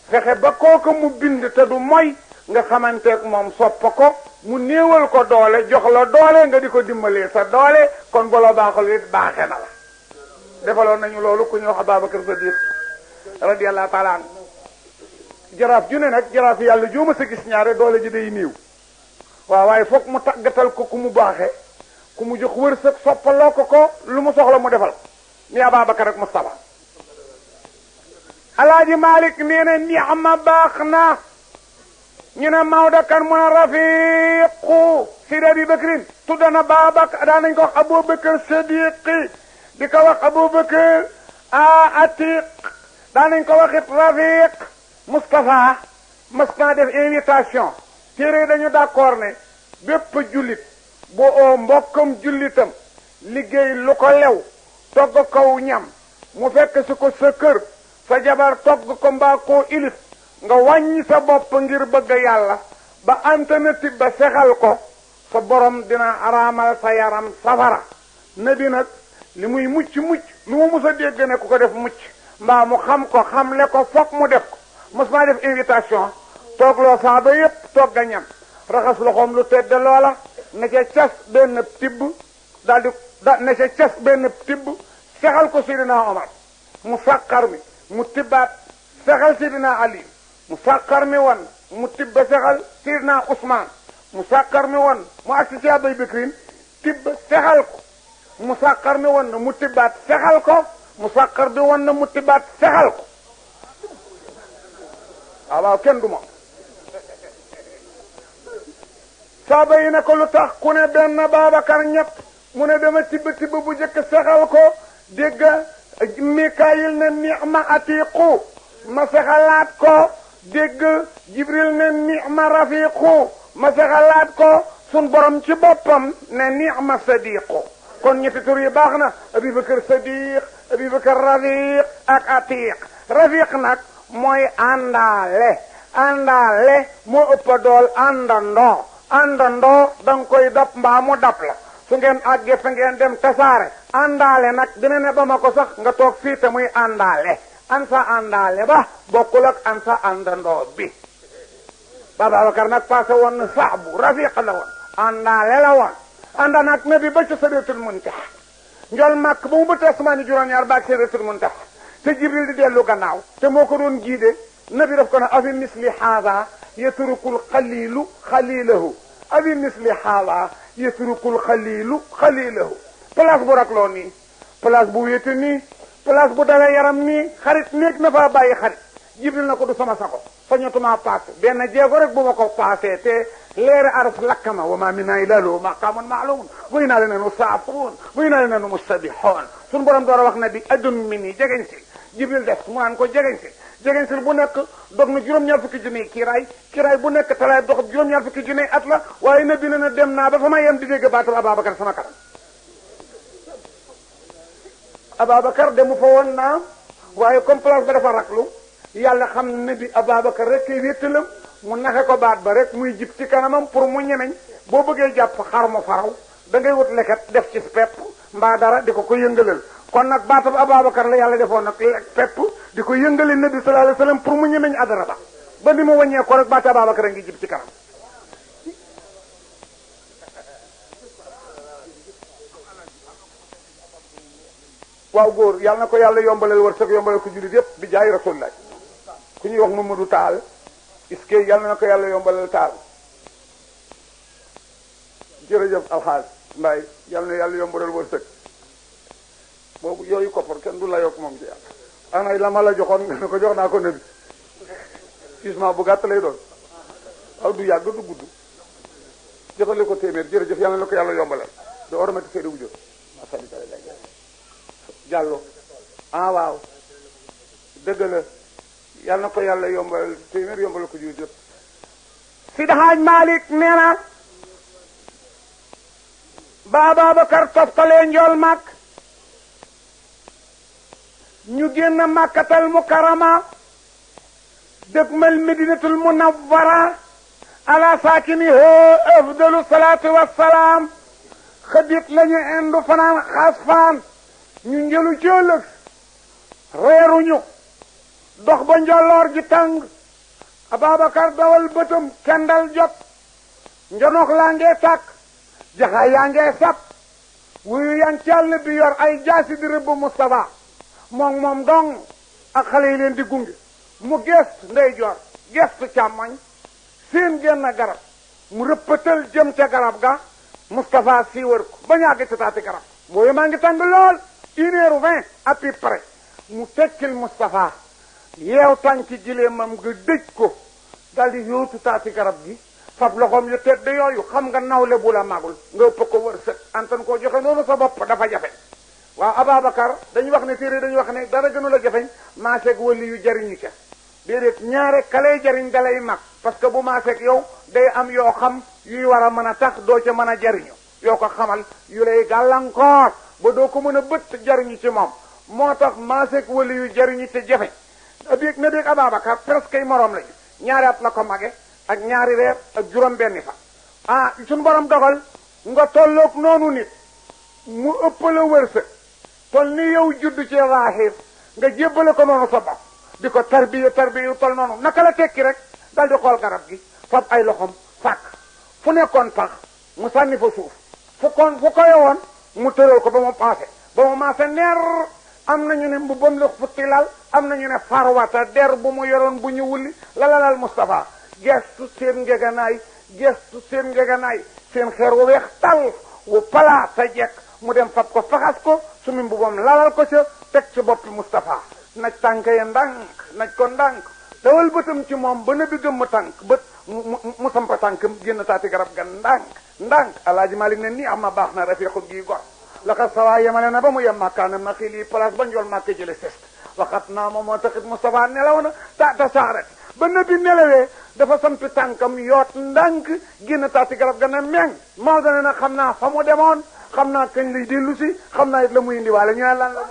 fexe ba kooka mu bind te du moy nga xamanteeg moom soppa ko mu néewal ko doole jox la doole nga di ko dimbalee sa doole kon bu la baaxal it baaxe na la defaloon nañu loolu ku ñu wax Ababakar Sadiq radiyallahu taala an jaraaf ju ne nag jaraaf yàlla jooma sa gis ñaare doole ji day néew waaw waaye foog mu tàggatal ko ku mu baaxe ku mu jox wërsëg soppaloo ko lu mu soxla mu defal ni Ababakar ak Mustafa Alaaji Malik nee na ni'ma baax na ñu ne Maodo kan mu ne rafiqu Sidi Abi Bakrin tudda na Babakar daan nañ ko wax Abubakar Sadiqi di ko wax Abubakar Atiq daan nañ ko waxit rafiq Moustapha mas naa def invitation téere dañu d'accord ne bépp jullit bu oo mbokkam jullitam liggéey lu ko lew togg kaw ñam mu fekk si ko sa kër sa jabar togg ko mbaa koo ilif nga wàññi sa bopp ngir bëgg yàlla ba alternative ba sexal ko sa borom dina araamal sa yaram safara nabi nag li muy mucc lu mu mus a dégg ne ku ko def mucc mbaa mu xam ko xamle ko foog mu def ko mos maa def invitation toogloo saaba yépp togg a ñam raxas loxoom lu tedd loola ne ca cas benn tibb ne ca cas benn tibb sexal ko Sidina Omar mu sàqar mi mu tibbaat sexal Sidina Ali mu sàqar mi woon mu tibba sexal Sidina Ousmane mu sàqar mi woon mu agsi ci Abay Bakrin tibb sexal ko mu sàqar mi woon na mu tibbaat sexal ko mu sàqar bi woon na mu tibbaat sexal ko waaw kenn du moom saaba yi ne ko lu tax ku ne benn Babacar ñett mu ne dama tibb bu jëkk sexal ko dégg Mikaayil ne ni'ma atiqu ma sexalaat ko dégg Jibril ne ni'ma rafiqu ma sexalaat ko sun borom ci boppam ne ni'ma sadiqu kon ñetti tur yi baax na Abubakar Sadiq Abubakar Rafiq ak Atiq Rafiq nag mooy àndaale moo ëpp dool àndandoo danga koy dab mbaa mu dab la su ngeen àggee fa ngeen dem tasaare àndaale nag dina ne ba ma ko sax nga toog fii te muy àndaale an sa àndaale ba bokkul ak an sa àndandoo bi Babacar nag passé woon na saabu Rafiq la woon àndaale la woon ànda nag nabi ba ci Sidratul Muntaha njol màkk ba mu bëtt asmaani juróom-ñaar baag Sidratul Muntaha te Jibril di dellu gannaaw te moo ko doon jiide nabi daf ko ne afi misli haada yatrukul xalilu xalilahu afi misli haada yatrukul xalilu xalilahu place bu rakloo nii place bu wéete nii place bu dawee yaram nii xarit néeg na faa bàyyi xarit Jibril na ko du sama sago sañatuma paase benn jéego rek bu ma ko paasee te leeri araf lakkama wa ma minna illa lahu maqaamun ma'luum wa inna lanahnu saafiruun wa inna lanahnu musabbihuun suñu borom door a wax ne bi addun mi nii jegeñ si Jibril def mu naan ko jegeñ si bu nekk dog na juróom-ñaar fukki junni kiiraay bu nekk talaay dox juróom-ñaar fukki junni at la waaye nabi na dem naa ba fa ma yem di dégg baatal Ababacar sama kanam Ababacar demu fa woon naa waaye comme place ba dafa raklu yàlla xam ne bi Ababacar rek kay wéttalam mu naxe ko baat ba rek muy jib ci kanamam pour mu ñemeñ boo bëggee jàpp xar mu faraw da ngay wut leket def ci pepp mbaa dara di ko yëngalal kon nag baatab Ababacar la yàlla defoon nag pepp di ko yëngale nabi sallallahu alayhi wasallam pour mu ñemeñ adara ba ni mu wàññee ko rek baata Ababacar a ngi jib ci kanam waaw góor yàlla na ko yàlla yombalal wërsëg yombalal ko jullit yépp bi jaay rasulullah ku ñuy wax Mamadou Taal iske yàlla na ko yàlla yombalal taal jërëjëf alxaaj mbaay yàlla na yàlla yombalal wërsëg boobu yooyu koppar kenn du la yokk moom ci yàlla ana la ma la joxoon nga ne ko jox naa ko nabi gisement bu gàtt lay doon waaw du yàgg du gudd joxale ko téeméer jërëjëf yàlla na ko yàlla yombalal do ormati seede wu jot jàllo waaw dëgg la yàlla na ko yàlla yombal téeméer yombal ko jiw jot Sidi Haaj Malick nee na ba Ababacar toftalee njool màkk ñu génn màkkatal mukarrama dëgmal medinatul munawwara ala saakiniha afdalu salaatu wassalaam xëdit lañu indu fanaan xaas fanaan ñu njëlu ci ëllëg reeruñu dox ba njolloor ji tàng Ababacar dawal bëtam kendal jot njonox laa ngee tàkk jaxaay yaa ngee sap wuyu yan ci àll bi yor ay jaasi di rëbb Moustapha moom dong ak xale yi leen di gunge mu gestu ndeyjoor gestu càmmoñ seen genn garab mu rëppatal jëm ca garab ga Moustapha siiwar ko ba ñàgg ci taati garab booyu maa ngi tàng lool 1h20 à peu près mu tekkil Moustapha yeew tànki gileemam nga dëj ko daldi yóotu taati garab gi fab loxoom yu tedd yooyu xam nga nawle bu la magul nga ëpp ko wërsëg antan koo joxe noonu sa bopp dafa jafe waaw Ababacar dañu wax ne téere dañu wax ne dara gënu la jafeñ maaseeg wali yu jariñu ca déedéet ñaare kalay jariñ dalay mag parce que bu maaseeg yow day am yoo xam yuy war a mën a tax doo ca mën a jariñu yoo ko xamal yu lay gàllankoor ba doo ko mën a bëtt jariñu ci moom moo tax maaseeg wali yu jariñu te jafe na biig Ababacar presque ay moroom lañu ñaari at la ko mage ak ñaari weer ak juróom benni fa suñu borom dogal nga tolloog noonu nit mu ëpp la wërsëg tol ni yow judd ci zahir nga jébbale ko noonu sa bopp di ko tarbiya tol noonu naka la tekki rek dal di xool garab gi fab ay loxom fàkk fu nekkoon pax mu sànni fa suuf fu ko yowoon mu tëral ko ba mu maase neer am nañu ne mbubbam la futti lal am nañu ne farwata der bu mu yoroon bu ñu wulli lalalal Moustapha gestu seen ngeganaay seen xeer wu weex tal wu palaa sa jekk mu dem fab ko faxas ko sumi mbubam lalal ko ca teg ci boppi Moustapha naj tànk ya naj ko ndànk dawal bëtam ci moom ba nabi gëmm tànk bët mu sampa tànkam génn taati garab ga ndànk alaaji Malik ne nii ama baax na rafiqul gii gor laxat sawaa yemale na ba mu yem màkkaanam na xii lii place ba njool màkke jële sest waxat naa moom moo taxit Moustapha nelaw na ta saaret ba nabi nelawee dafa sampi tànkam yoot ndànk génn taati garab ga ne meng moo dane na xam naa fa mu demoon xam naa kañ lay dellu si xam naa it la muy indiwaale ñu ne lan la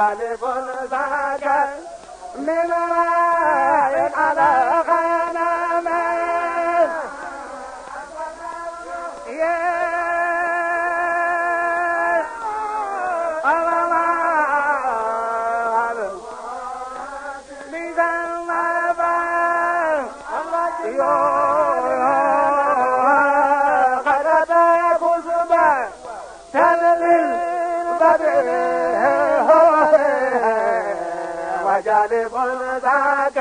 وجالب ذاك من راي على غنم وجالب ذاك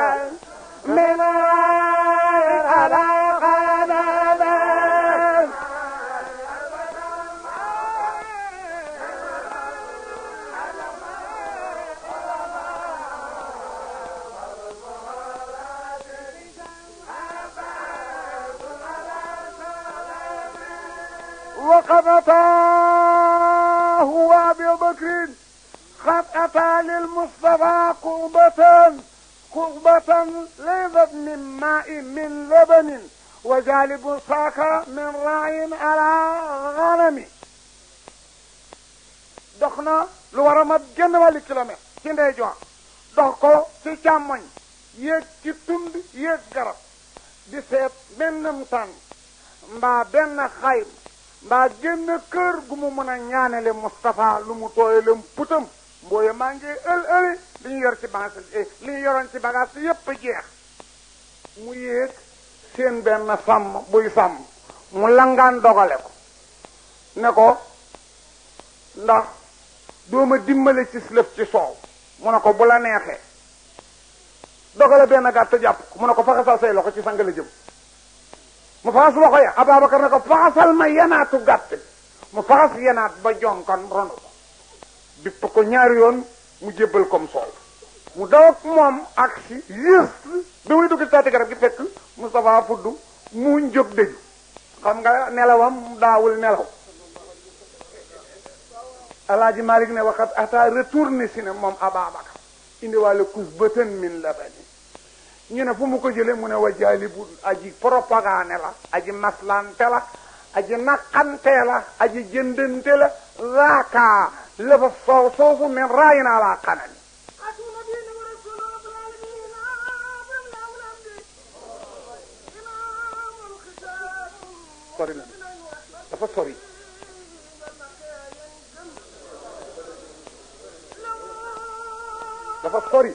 من على غنم وقد أتاه أبي بكر قد أتى للمصطفى قربة ليست من ماء من لبن وجالب ساك من راع على غنم dox na lu war a mat genn wàlli kilomètre ci ndeyjoor dox ko ci càmmoñ yéeg ci tund yéeg garab di seet bennam tànn mbaa benn xayr mbaa génn kër gu mu mën a ñaanele Moustapha lu mu tooyalem putam mbooye maa ngi ëli li ñu yor ci bagage li ñu yoroon ci bagage yépp jeex mu yéeg seen benn sàmm buy sàmm mu langaan dogale ko ne ko ndax dooma dimbale ci lëf ci soow mu ne ko bu la neexee dogale benn gàtt jàpp ko mu ne ko faxasal say loxo ci sang la jëm mu faxas loxo ya Ababacar ne ko faxasal ma yenaatu gàtt mu faxas yenaat ba jonkan ronu ko bipp ko ñaari yoon mu jébbal comme soow mu daw ak moom ak si juste bi muy dugg taati garab gi fekk Moustapha fudd muñ jóg dëju xam nga nelawam daawul nelaw Alaaji Malik ne waxat ata retourné si ne moom Ababacar indiwaale kus bëtën min labani ñu ne fu mu ko jële mu ne wa jaalibu aji propagande la aji maslante la aji naqante la aji jëndante la zaaka la fa soow soosu min raayin ala xanami sori na dafa sori dafa sori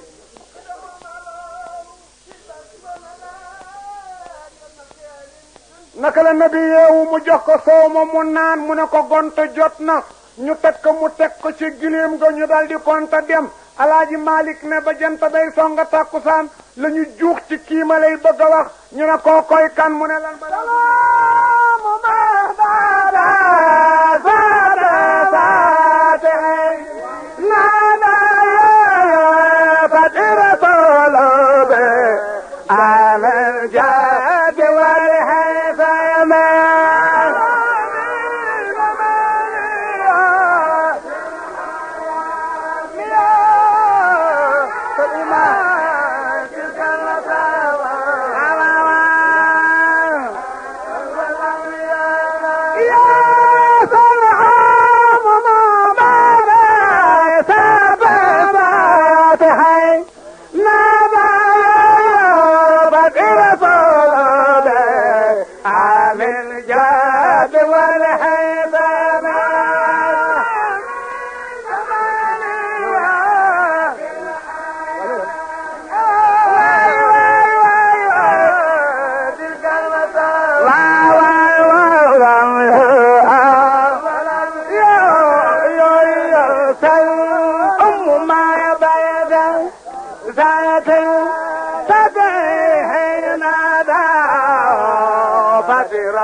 naka la nabi yeewu mu jox ko soow ma mu naan mu ne ko gont jot na ñu teg ko mu teg ko ci gileem ga ñu dal di konta dem Alaaji Malik ne ba jant bay songa takkusaan la ñu juux ci kii ma lay bëgg a wax ñu ne koo koy kan mu ne lan ba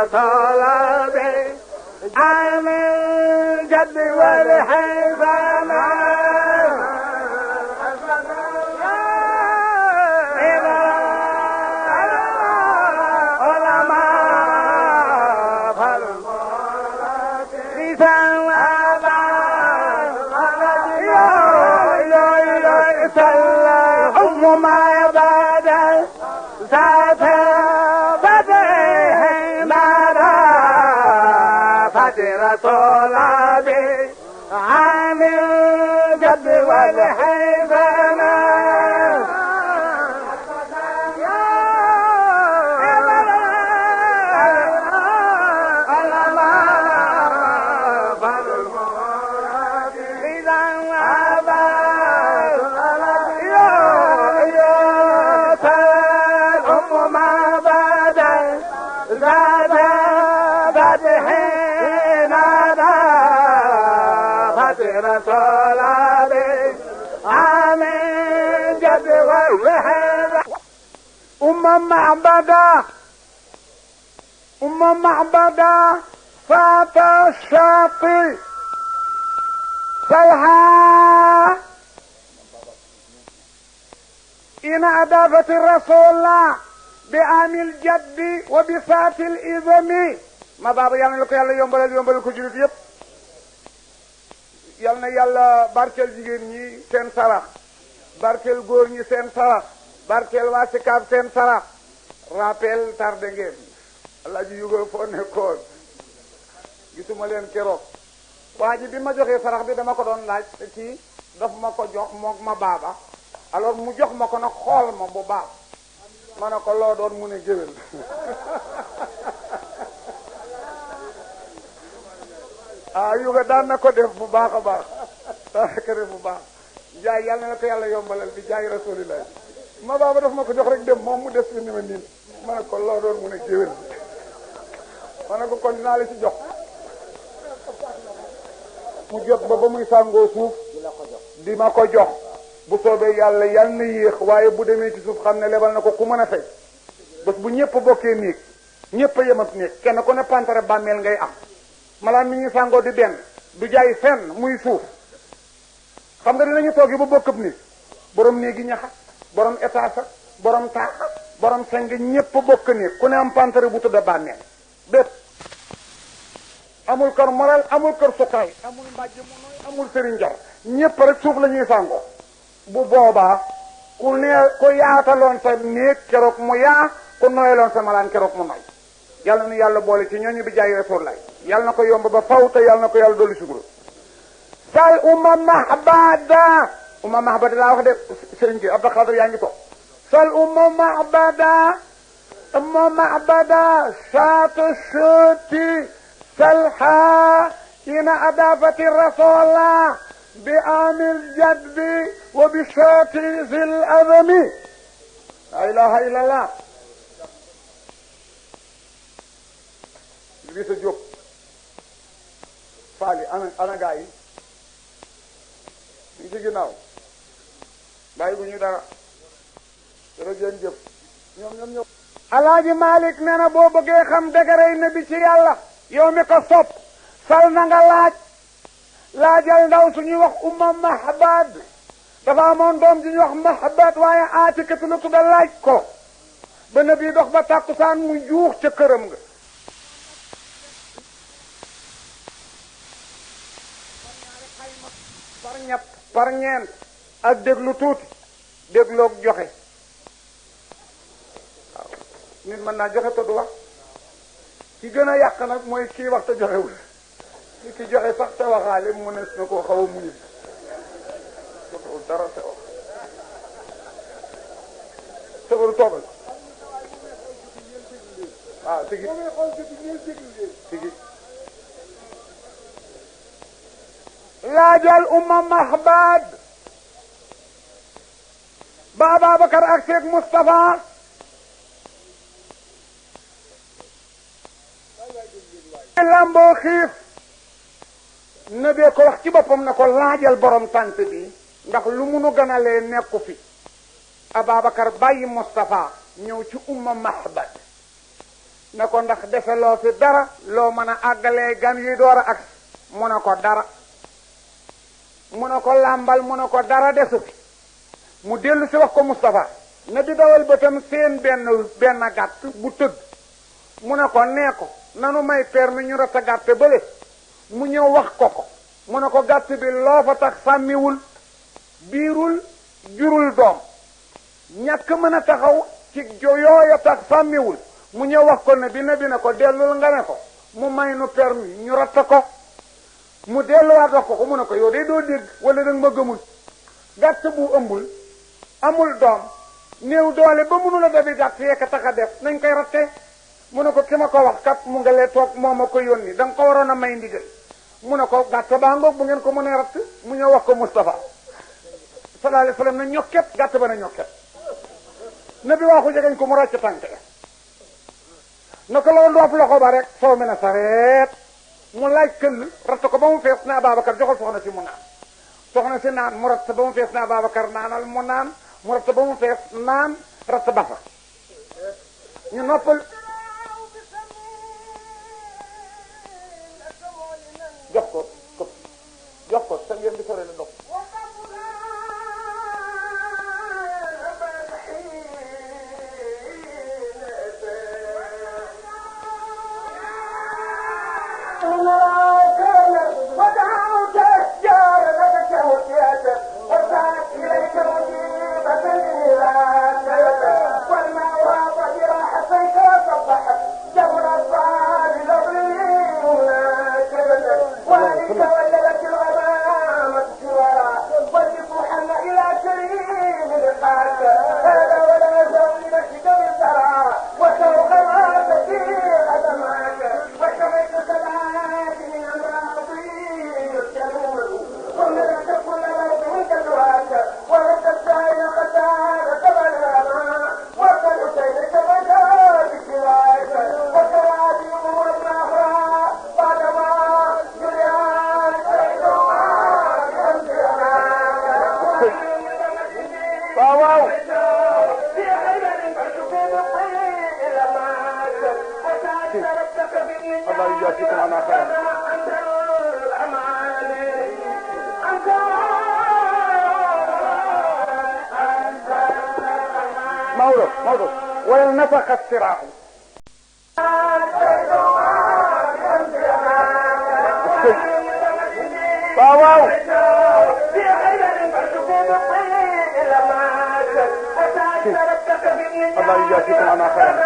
رسول الله عن الجد والحب زاد فتحين فتح رسول الله آمين جد والرحمة أم معبدة فات الشاطئ سلها إن أضافت الرسول بآم الجد وبفات الإذم ما بابا يالنا لكو يالا يومبال كو جولت ييب يالنا يالا باركل جيجين ñi seen sarax barkel góor ñi seen sarax barkel waa Sicap seen sarax rappel tardé ngeen Alaaji Yugo foo nekkoon gisuma leen keroog waa ji bi ma joxee sarax bi dama ko doon laaj te kii daf ma ko jox moog ma baaba alors mu jox ma ko nag xool ma bu baax ma ne ko loo doon mu ne géwél Yugo daan na ko def bu baax a baax daan na ko def bu baax jaay yàlla na ko yàlla yombalal bi jaay rasulillah ma baaba daf ma ko jox rek dem moom mu des fi ni ma niin ma ne ko loo doon mu ne géwél ma ne ko kon dinaa la ci jox mu jot ba muy sàngoo suuf di ma ko jox bu soobee yàlla yal na yéex waaye bu demee ci suuf xam ne lebal na ko ku mën a fay bés bu ñëpp bokkee néeg ñëpp a yemat néeg kenn ku ne pantare bàmmeel ngay am malaan mi ñuy sàngoo di benn du jaay fenn muy suuf xam nga dinañu toog yi ba bokkab néeg borom néegi ñaxa borom étage ak borom taax borom seng ñëpp bokk néeg ku ne am pantare bu tudda bàmmeel bépp amul kër moral amul kër suqaay amul mbàjj mu nooy amul sëriñ jar ñëpp rek suuf la ñuy sàngoo bu boobaa ku yaataloon sa néeg keroog mu yaa ku nooyaloon sa malaan keroog mu nooy yàlla na yàlla boole ci ñooñu bi jaay Rasulullah yàlla na ko yomb ba faw te yàlla na ko yàlla dolli suguru sal umma mahbada laa wax de sëriñ bi Abdou Khadre yaa ngi ko sal umma mahbada saatu suuti salha ina adafati rasulullah bi amil jadbi wa bi shati zil adami la ilaha illallah bi sa jóg faali ana gaa yi ñu ci ginnaaw bàyyi bu ñu dara jërëjëf ñoom Alaaji Malik nee na boo bëggee xam dëgërëy na bi ci yàlla yow mi ko sopp sal na nga laajal ndaw suñuy wax umma mahbad dafa amoon doom ji ñuy wax mahbad waaye aatikatu la tudda laaj ko ba nabi dox ba tàkkusaan mu juux ca këram nga par ñett par ñeent ak déglu tuuti dégloog joxe waaw nit mën naa joxe te du wax ki gën a yàq nag mooy kii wax te joxewul ki joxe sax te waxaale mu ne na koo xaw a muñu joxewul dara te wax sabaru toogal waaw tigi laajal umma mahbad ba Ababacar ak Cheikh Moustapha lamboo xiif na bee ko wax ci boppam na ko laajal borom tànt bi ndax lu munu gënalee nekku fi Ababacar bàyyi Moustapha ñëw ci umma mahbad na ko ndax defe loo fi dara loo mën a àggalee gan yuy door a ak mu ne ko dara mu ne ko làmbal mu ne ko dara desu fi mu dellu si wax ko Moustapha na di dawal bëtam seen benn gàtt bu tëdd mu ne ko nee ko nanu may permis ñu rata gàtt bële mu ñëw wax ko mu ne ko gàtt bi loo fa tax sàmmiwul biirul jurul doom ñàkk mën a taxaw ci yooya tax sàmmiwul mu ñëw wax ko ne bi ne ko dellul nga ne ko mu may nu permis ñu rata ko mu delluwaat wax ko mu ne ko yow de doo dégg wala danga ma gëmul gàtt bu ëmbul amul doom néew doole ba mënula dabi gàtt yekk tax a def nañ koy ratte mu ne ko ki ma ko wax kat mu nga lee toog moo ma ko yónni da nga ko waroon a may ndigal mu ne ko gàtt baa ngoog bu ngeen ko mënee ratt mu ñëw wax ko Moustapha sallallahu alayhi wasallam na ñokket gàtt ba na ñokket nabi waxu jegeñ ko mu ràcc tànk naka la ndoof loxo ba rek soo mën a sareet mu laaj këll ratt ko ba mu fees ne Ababacar joxal soxna si mu naan soxna si naan mu ratt ba mu fees ne Ababacar naanal mu naan mu ratt ba mu fees naan ratt ba fa ñu noppal jox ko sa ngeen di sore la ndox Maodo wala nafaqa siraahu waaw Allah yujaazikum ana khayran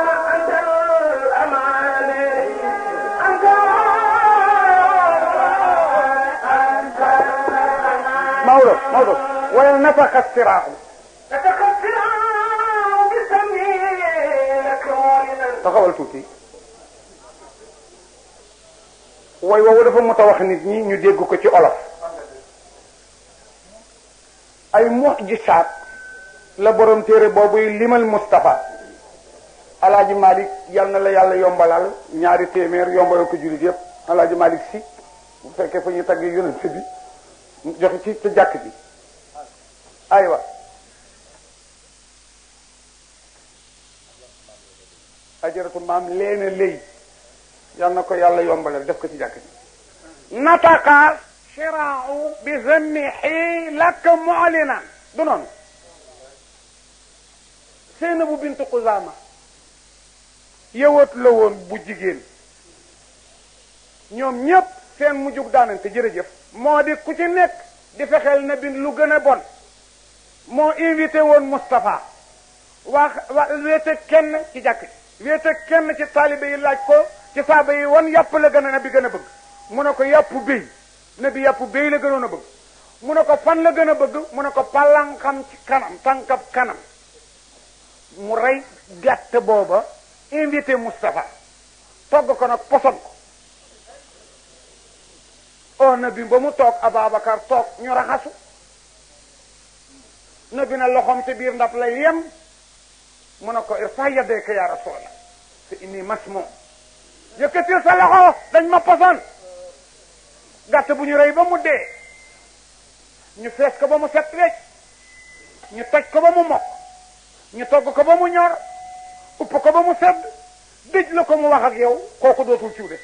Maodo wala nafaqa siraahu taxawal tuuti way woowu dafa mot a wax nit ñi ñu dégg ko ci olof ay mu'jisaat la borom téere boobu limal Moustapha Alaaji Malick yal na la yàlla yombalal ñaari téeméer yombalal ko jullit yëpp Alaaji Malick si bu fekkee fa ñu tagg yonent bi joxe ci te jàkk bi aywa ajaratu maam leena lay yal na ko yàlla yombalal def ko ci jàkk ji nataqa shira'u bi zammihi lak mu'linan du noonu Seynabu bintu Xuzaama yëwat la woon bu jigéen ñoom ñépp seen mujjug daanante jërëjëf moo di ku ci nekk di fexeel na bin lu gën a bon moo invité woon Moustapha wéete kenn ci jàkk ji wéete kenn ci taalibe yi laaj ko ci saaba yi wan yàpp la gën a na bi gën a bëgg mu ne ko yàpp béy na bi yàpp béy la gënoon a bëgg mu ne ko fan la gën a bëgg mu ne ko palanxam ci kanam tànkab kanam mu rey gàtt booba invité Moustapha togg ko nag poson ko o na bi ba mu toog Ababacar toog ñu raxasu na bi na loxoom ci biir ndab lay yem mu ne ko irfa yadayka ya rasulallah fa inni masmum yëkkatil sa loxo dañ ma poson gàtt bu ñu rey ba mu dee ñu fees ko ba mu set wecc ñu toj ko ba mu mokk ñu togg ko ba mu ñor upp ko ba mu sedd dëj la ko mu wax ak yow kooku dootul cuude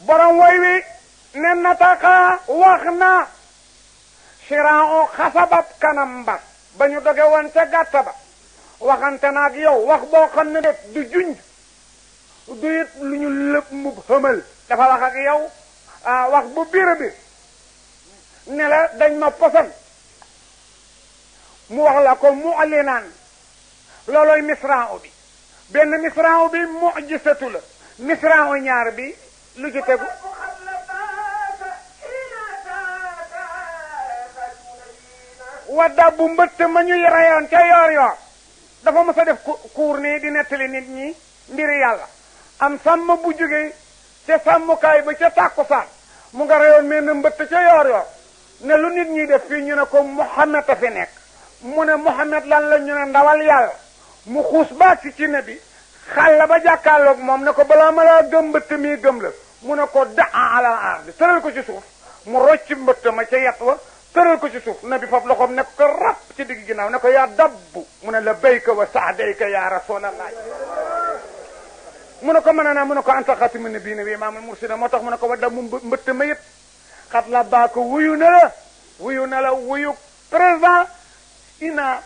borom woy wi ne nataqa wax na shira'u xasabab kanam ba ñu doge woon ca gàtt ba waxante naag yow wax boo xam ne du junj du it lu ñu lëpp mu xëmal dafa wax ak yow wax bu biir bi ne la dañ ma poson mu wax la ko mu'linan loolooy misra'u bi benn misra'u bi mu'jisatu la misra'u ñaar bi lu ci tegu wadda bu mbëtt ma ñu reyoon ca yoor yoor dafa mës a def kuur nii di nettali nit ñi mbiri yàlla am sàmm bu jógee ca sàmmukaay ba ca tàkkusaan mu nga reyoon mel na mbëtt ca yoor ne lu nit ñi def fii ñu ne ko Muhammad a fi nekk mu ne Muhammad lan la ñu ne ndawal yàlla mu xuus baag si ci ne bi xàll ba jàkkaarloog moom ne ko balaa ma laa gëm mbëtt mii gëm la mu ne ko daa alal ardi tëral ko ci suuf mu rocc mbëtt ma ca yet wa tëral ko ci suuf ne bi foofu loxoom ne ko rap ci digg ginnaaw ne ko yaa dabbu mu ne la bayka wa saadayka ya rasulallah mu ne ko mën naa mu ne ko anta xatimu nabiina bi imaamul mursida moo tax mu ne ko wa damu mbëtt ma yit xat la baa ko wuyu na la wuyu président ina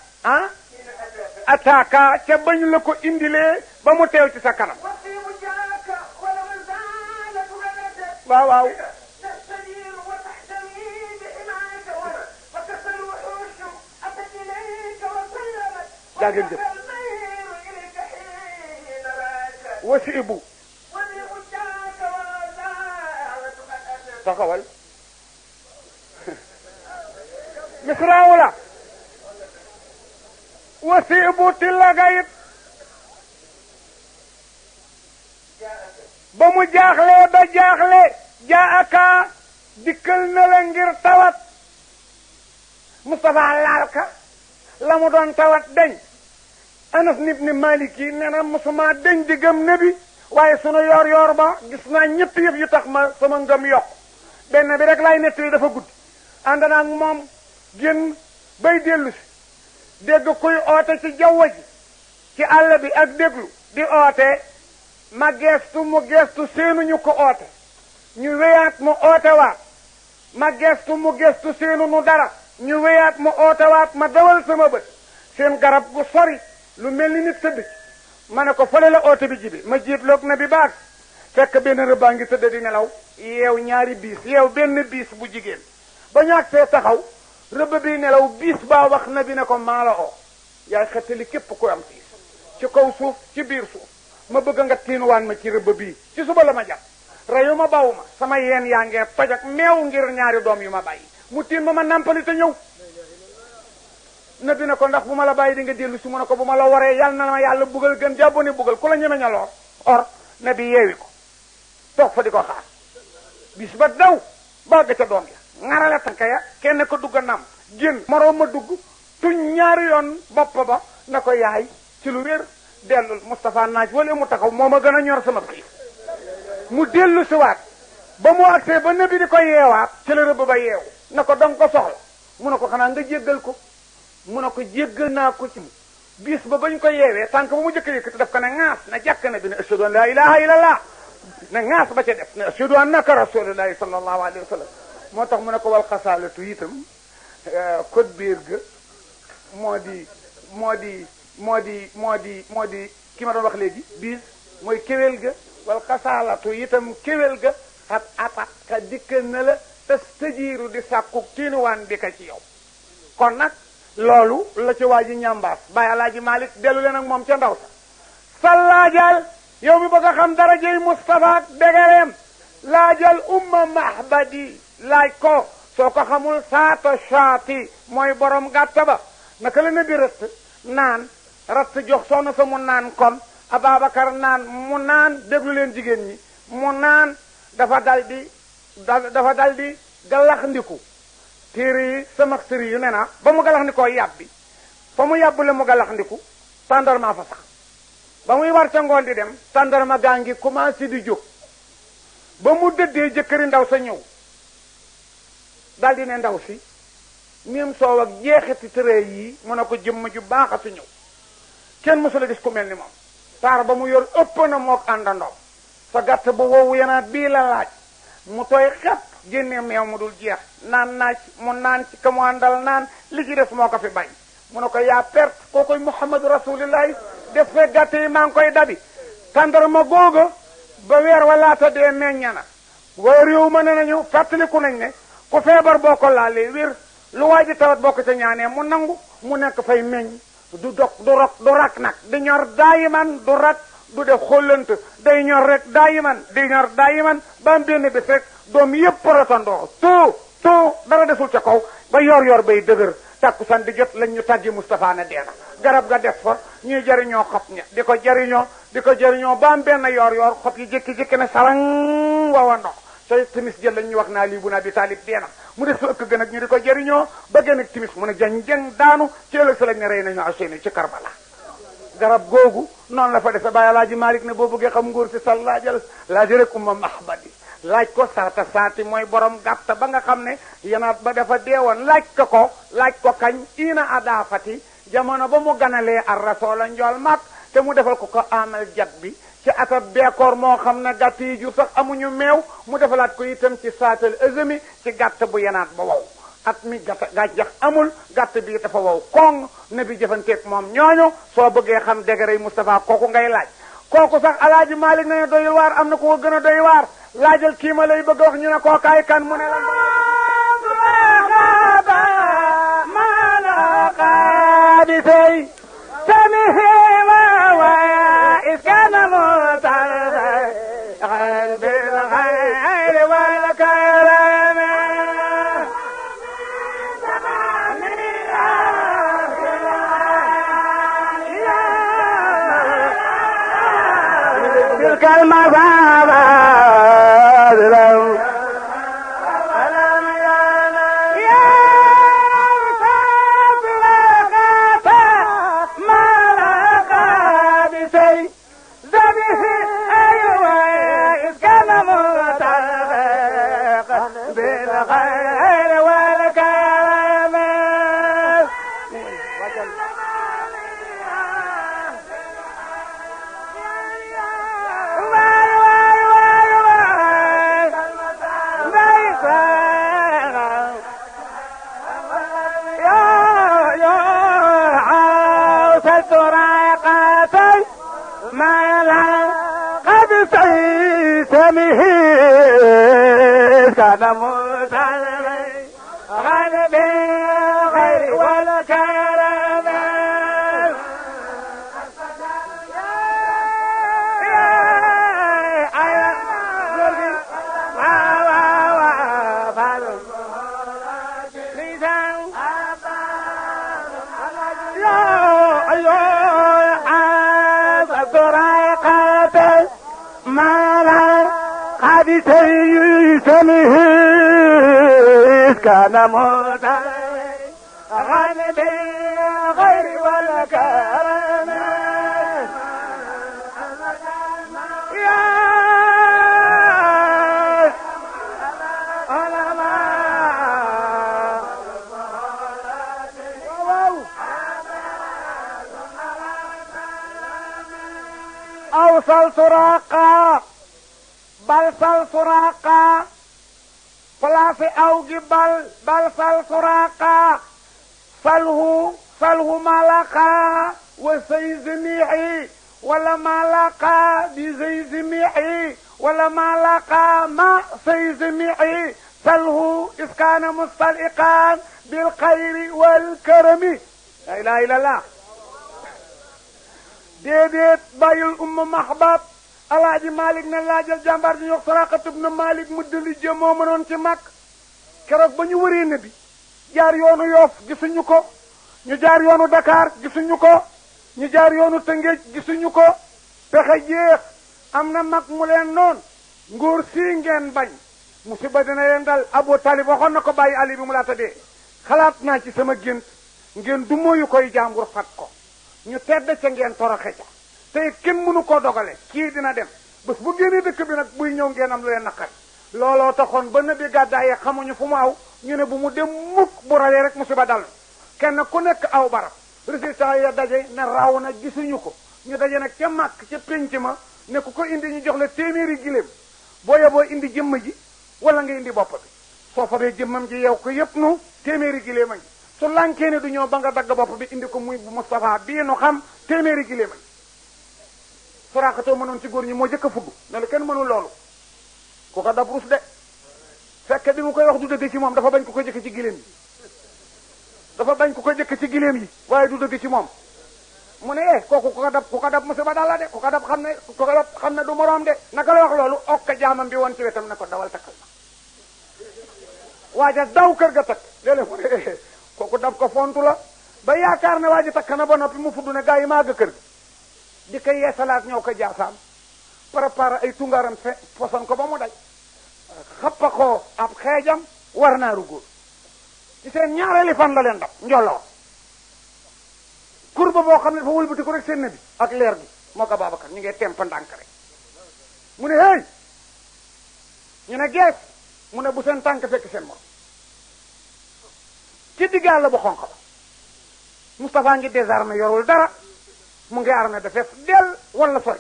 attaaka ca bañ la ko indilee ba mu teew ci sa kanam waaw waaw daa ngeen jëf wasi ibu taxawal misraawu la wasi ibu tillaga it ba mu jaaxlee ba jaaxle jaaka dikkal na la ngir tawat Moustapha laal ka la mu doon tawat deñ Anas ibn Malik yi nee na musuma deñ di gëm nabi waaye sunu yor ba gis naa ñett yëpp yu tax ma sama ngëm yokk benn bi rek laay nettali dafa guddi ànd naa ak moom génn bay dellu si dégg kuy oote ci jaww ji ci àll bi ak déglu di oote ma geestu mu geestu seenuñu ko oote ñu wéyaat mu oote waat ma geestu mu geestu seenu nu dara ñu wéyaat mu oote waat ma dawal sama bët seen garab gu sori lu mel ni nit tëdd ci ma ne ko fële la oote bi jibi ma jiitloog na bi baag fekk benn rëbbaa ngi tëdd di nelaw yeew ñaari biis yeew benn biis bu jigéen ba ñaag see taxaw rëbb bi nelaw biis baa wax na bi ne ko maa la oo yaay xettali képp ku am tiis ci kaw suuf ci biir suuf ma bëgg nga tiinuwaan ma ci rëbb bii ci suba la ma jàpp reyu ma bawu ma sama yeen yaa ngee toj ak meew ngir ñaari doom yu ma bàyyi mu tiin ma nampali te ñëw na bi ne ko ndax bu ma la bàyyi di nga dellu si mu ne ko bu ma la waree yàlla na ma yàlla bugal gën jàbboni bugal ku la ñemeña loor or na bi yeewi ko toog fa di ko xaar bis ba daw bagg ca doom ya ŋarale tanka ya kenn ko dugg nam génn moroom ma dugg tuñ ñaari yoon bopp ba na ko yaay ci lu wér dellul Moustapha naaj wala mu taxaw moo ma gën a ñor sama xiif mu dellu si waat ba mu agsee ba nabi di ko yeewaat ci la rëbb ba yeewu na ko danga ko soxla mu ne ko xanaa nga jéggal ko mu ne ko jéggal naa ko ci bis ba bañ ko yeewee tànk ba mu jëkk yëkkati daf ko ne ŋaas na jàkk na bi ne ashhadu an la ilaha illallah ne ŋaas ba ca def ne ashhadu annaka rasulullahi sallallahu alayhi wa sallam moo tax mu ne ko wal xasaalatu itam code biir ga moo di ki ma doon wax léegi bis mooy kéwél ga wal xasaalatu itam kéwél ga ak atat ka dikk na la te tëjiiru di sàkku tiinuwaan bi ka ci yow kon nag loolu la ci waa ji ñambaas Baay Alaaji Malik dellu leen ak moom ca ndaw sa sallaajal yow mi bëgg a xam darajey Mustafa ak dégereem laajal umma mahbadi laaj ko soo ko xamul saata shaati mooy borom gàtta ba naka la nabi rëtt naan ratt jox soxna sa mu naan kon Ababacar naan mu naan déglu leen jigéen ñi mu naan dafa dal di galax ndiku téere yi sama sëri yu ne na ba mu galax ndikoo yàbbi fa mu yàbbule mu galax ndiku tàndarma fa sax ba muy war ca ngoon di dem tàndarma gaa ngi commencé di jóg ba mu dëddee jëkkëri ndaw sa ñëw daal di ne ndaw si miim soow ak jeexiti tëree yii mu ne ko jëmm ju baax a fi ñëw kenn mësula gis ku mel ni moom taar ba mu yor ëpp na mook àndandoom sa gàtt bu woowu yenaat bii la laaj mu tooy xepp génne meew mu dul jeex naan naaj mu naan ci ka mu àndal naan li ci des moo ko fi bañ mu ne ko yaa perte koo koy Muhammadu rasulillahi def fee gàtt yi maa ngi koy dabi tàndarma googa ba weer walaata dee meñña na waaye réew ma ne nañu fàttaliku nañ ne ku feebar boo ko laalee wér lu waay di tawat boo ko ca ñaanee mu nangu mu nekk fay meññ du dog du rak nag di ñor daayiman du rak du def xollant day ñor rek daayiman di ñor daayiman ba am benn bés rek doom yëpp rotandoo tout dara desul ca kaw ba yor bay dëgër takkusaan di jot lañ ñu tàggi Moustapha ne deena garab ga des fa ñuy jariñoo xob ña di ko jariñoo ba am benn yor xob yi jékki-jékki ne sarang wawa ndox sooy timis jël lañ ñu wax naa lii bu naa bi taalib deena mu des fa ëkk gën ak ñu di ko jëriñoo ba gën ak timis mu ne jang daanu ci ëllëg sa lañ ne rey nañu Useynu ci Karbala garab googu noonu la fa defe Baay Alaaji Malik ne boo bëggee xam nguur si sal laaj rek umma mahbadi laaj ko saata saati mooy borom gàtt ba nga xam ne yanaat ba dafa deewoon laaj ko kañ ina adaafati jamono ba mu ganalee ar rasoola njool mag te mu defal ko amal jat bi ci atab beekoor moo xam ne gàtt yi jur sax amuñu meew mu defalaat ko itam ci saatal azami ci gàtt bu yanaat ba wow at mi gàncax amul gàtt bi dafa wow koŋ ne bi jëfanteeg moom ñooñu soo bëggee xam degré Moustapha kooku ngay laaj kooku sax Alaaji Malik ne doyul waar am na ko gën a doy waar laajal kii ma lay bëgg a wax ñu ne kookaay kan mu ne la di tey كان موتا غالب غير والكرم يا علماء أوصل سراقا بل صل سراقا فلافي أوجي بل صل سراقا صله ملقا وسيزميعي ولا ملقا بزيزميعي ولا ملقا ما سيزميعي صله إذ كان مستلقا بالخير والكرم لا إله إلا الله déedéet bàyyil umma mahbab Alaaji Malik ne laajal jàmbaar ji ñu wax Suraqatu ibn Malik mu dëli jë moo mënoon ci mag keroog ba ñu wëree ne bi jaar yoonu Yoff gisuñu ko ñu jaar yoonu Dakar gisuñu ko ñu jaar yoonu Tëngéej gisuñu ko pexe jeex am na mag mu leen noon nguur sii ngeen bañ musiba dina leen dal Abu Talib waxoon na ko bàyyi Ali bi mu laata dee xalaat naa ci sama gént ngeen du mooyu koy jàmbur fat ko ñu tedd ca ngeen toroxe ca te kenn mënu koo dogale kii dina dem bés bu génnee dëkk bi nag buy ñëw ngeen am lu leen naqari looloo taxoon ba nabi gàddaayee xamuñu fu mu aw ñu ne bu mu dem mukk bu rawee rek musiba dal kenn ku nekk aw barab résultat ya daje ne raw na gisuñu ko ñu daje nag ca màkk ca pénc ma ne ku ko indi ñu jox la téeméeri giléem boo yeboo indi jëmm ji wala nga indi bopp bi soo fa bee jëmmam ji yow ko yëpp nu téeméeri giléem a ngi su lànkee ne du ñëw ba nga dagg bopp bi indi ko muy bu Moustapha bii nu xam téeméeri giléem a ngi Suraqatoo mënoon ci góor ñi moo jëkk a fugg ne la kenn mënul loolu ku ko dab rus de fekk bi mu koy wax du dëgg ci moom dafa bañ ku ko jëkk ci giléem yi dafa bañ ku ko jëkk ci giléem yi waaye du dëgg ci moom mu ne kooku ku ko dab musiba dal la de ku ko dab xam ne du moroom de naka la wax loolu okka jaamam bi woon ci wetam ne ko dawal takkal ma waaja daw kër ga takk léeg-léeg mu ne kooku dab ko fontu la ba yaakaar ne waaji takk na ba noppi mu fudd ne gaa yi maa ga kër gi di ko yeesalaat ñëw ko jaasaam préparé ay tungaaram poson ko ba mu daj xappa ko ab xeejam war naaru góor ci seen ñaareeli fan la leen dab njolloor kurba boo xam ne dafa wëlbati ko rek seen nabi ak leer gi moo ko Babacar ñu ngi tempa ndànk rek mu ne hey ñu ne gees mu ne bu seen tànk fekk seen morom ci diggaal la bu xonq ba Moustapha ngi désarmé yorul dara mu ngi armé da fees del wala sori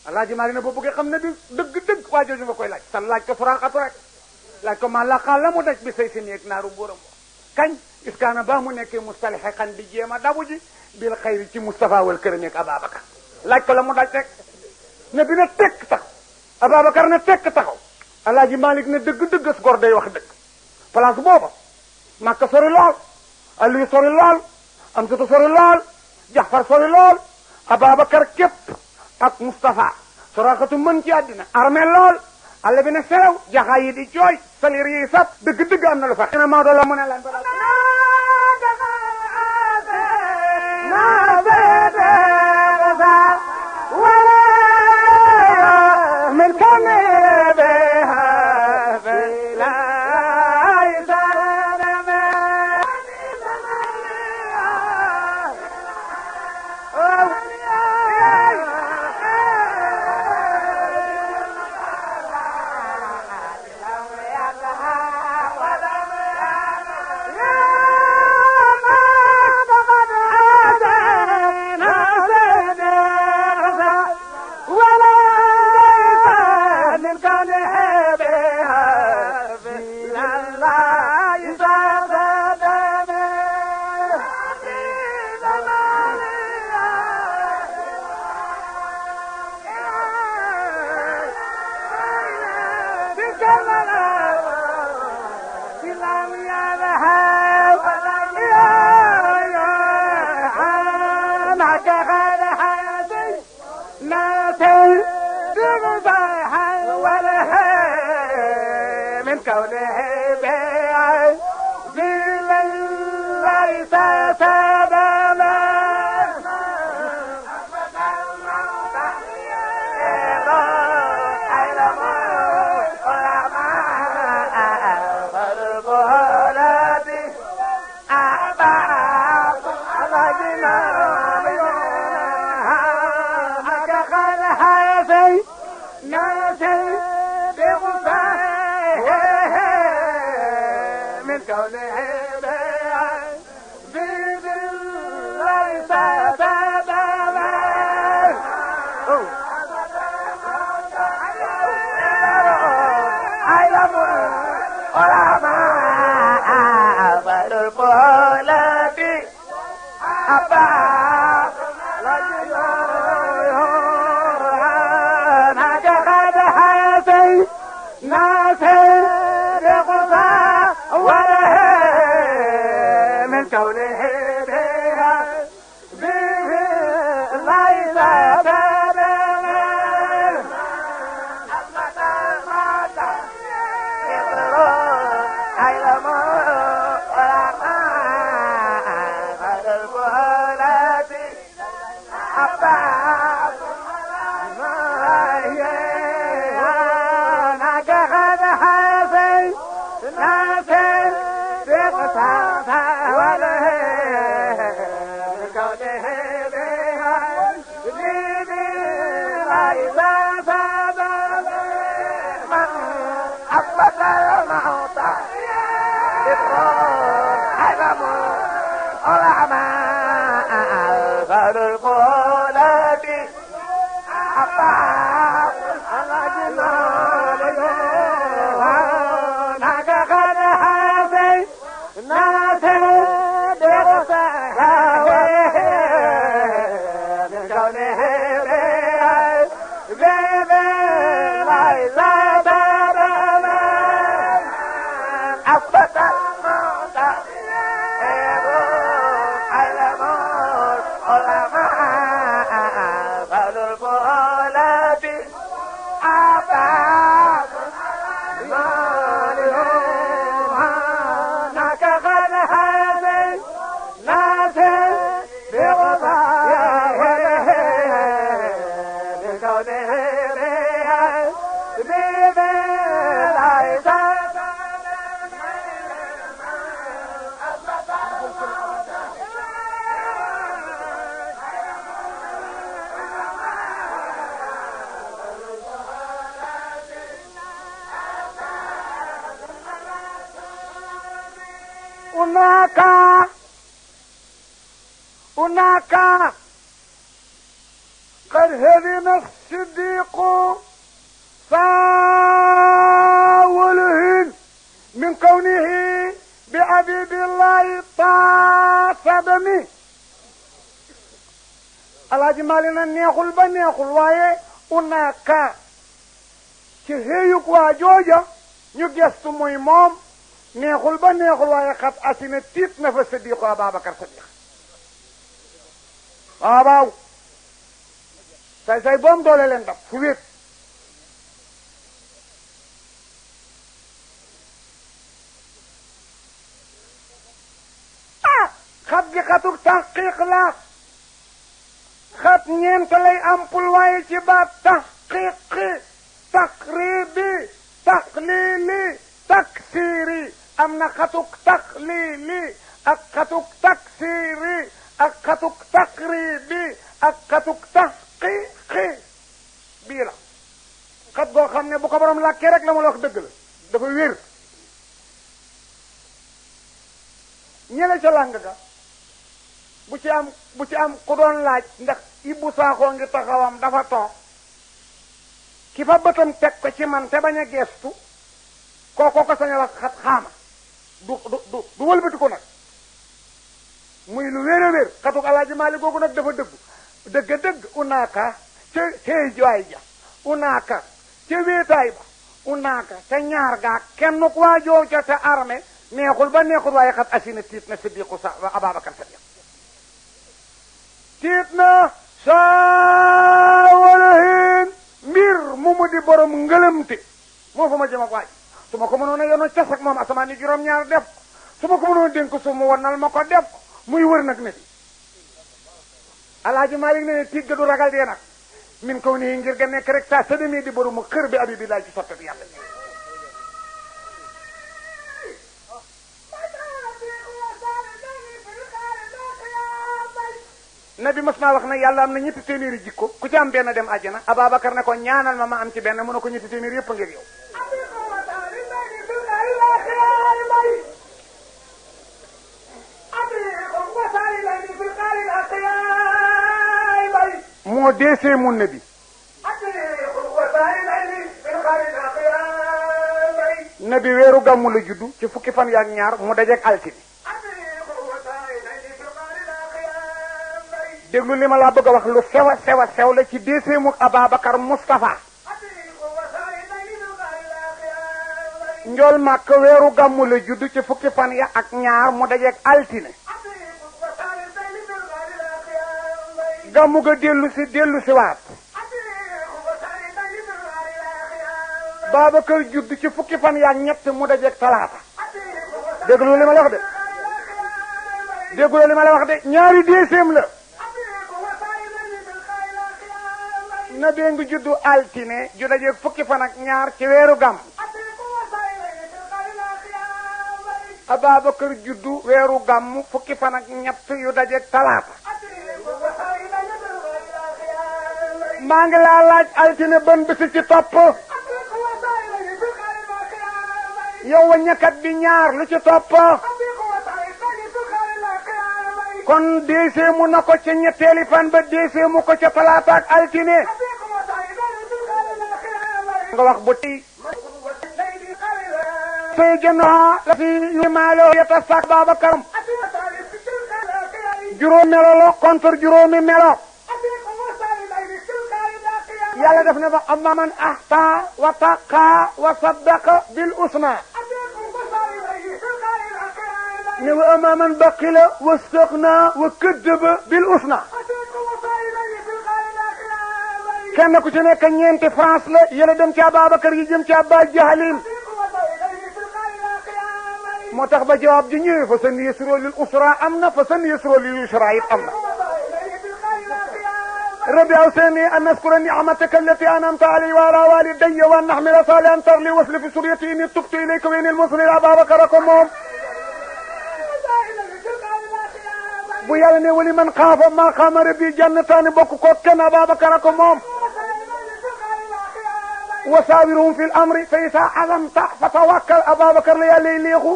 alaaji maa ne boo bëggee xam ne bi dëgg-dëgg waa jooju nga koy laaj sa laaj ko Suraqatu rek laaj ko ma laqaa la mu daj bi say si neeg naaru góoram kañ iskaana ba mu nekkee mustalixe xan di jéem a dabu ji bil xayri ci Moustapha wal këram ak Ababacar laaj ko la mu daj rek ne bi na tekk taxaw Ababacar ne tekk taxaw alaaji Malik ne dëgg-dëgg as gor day wax dëgg place booba Makka sori lool Aliou sori lool Amsatu sori lool Jaxfar sori lool Ababacar képp ak Moustapha Suraqatu mën ci àddina armé lool àll bi ne serew jaxaay yi di jooy salir yi sat dëgg-dëgg am na lu fa ina Maodo la mu ne lan هناك قد هدم الصديق فاولهن من كونه بأبيب الله صدمي alaaji maali na neexul ba neexul waaye unaaka ci xëyug waa jooja ñu gestu muy moom neexul ba neexul waaye xat asina tiit na fa sadiqu Ababacar Sadiq waaw say boom doole leen daf fu wéet xat gi xatug taxqiq la xat ñeent lay ampul waaye ci baat taxqiqi taqribi taqlili taksiri am na xatuk taqlili ak xatuk taksiri ak xatuk taqribi ak xatuk taxqiqi bii la xat goo xam ne bu ko borom làkkee rek la ma la wax dëgg la dafa wér ñële ca làng ga bu ci am ku doon laaj ndax Ibou Sakho ngi taxawam dafa toog ki fa bëtam teg ko ci man te bañ a geestu kookoo ko sañ a wax xat xaama du wëlbati ko nag muy lu wér a wér xatuk alaaji Maalik googu nag dafa dëgg unaaka ca xëyjuwaay ja unaaka ca wéetaay ba unaaka ca ñaar gaa kenn ku waajoo ca te armée neexul ba neexul waaye xat asina tiit na Siddiqu Ababacar Sadiq tiit na saawalahin mbir mu di borom ngëlëmte moo fa ma jëm ak waaj su ma ko mënoon a yono cas ak moom asamaan ni juróom-ñaar def ko su ma ko mënoon a dénk su mu wannal ma ko def ko muy wër nag ne bi alaaji Maalik ne tiit ga du ragal dee nag min kaw nii ngir ga nekk rek saa sadami di borom xër bi abi bi laaj ci sottat yàlla nabi mas naa wax ne yàlla am na ñetti téeméeri jikko ku ci am benn dem àjjana Ababacar ne ko ñaanal ma am ci benn mu ne ko ñetti téeméer yëpp a ngir yow moo deesee mun nabi nabi weeru gàmmu la juddu ci fukki fan yaak ñaar mu dajeek altine déglu li ma laa bëgg a wax lu sew la ci déeseemu Ababacar Moustapha njool màkk weeru gàmmu la judd ci fukki fan ya ak ñaar mu dajeeg altine gàmmu ga dellu si waat Babacar judd ci fukki fan ya ak ñett mu dajeeg talaata déglu li ma la wax de déglu li ma la wax de ñaari déeseem la na bee ngi juddu altine ju dajeeg fukki fan ak ñaar ci weeru gàmm Ababacar juddu weeru gàmm fukki fan ak ñett yu dajeeg talaata maa ngi laa laaj altine ban bisi ci topp yow waññakat bi ñaar lu ci topp kon deeseemu na ko ca ñetteeli fan ba deeseemu ko ca talaata ak altine nga wax bu tey tey jëndoxa la fi yu maaloo yeta sak Babacar juróom melo la contre juróomi melo yàlla def na fa amma man ahta wa taqa wa saddaqa bil usna ne wa amma man baqila wastaghna wa kaddaba bil usna kenn ku ci nekk ñeenti France la yële dem ci Ababacar yi jëm ci Abba Jahalin moo tax ba jawaab ji ñëwee fa san yasro lil usra am na fa san yasro lil yusra it am na ربي أوصيني أن أذكر نعمتك التي أنعمت علي وعلى والدي وأن أحمل صالحا ترلي وصل في سريتي إني تبت إليك وإني المصلي أبابكركم موم bu yàlla ne wali man xaafa maa xaama rabbi jannataani bokk ko kenn Ababacar moom wa saawirhum fil amri fa izaa azamta fa tawakkal Ababacar la yàlla léexu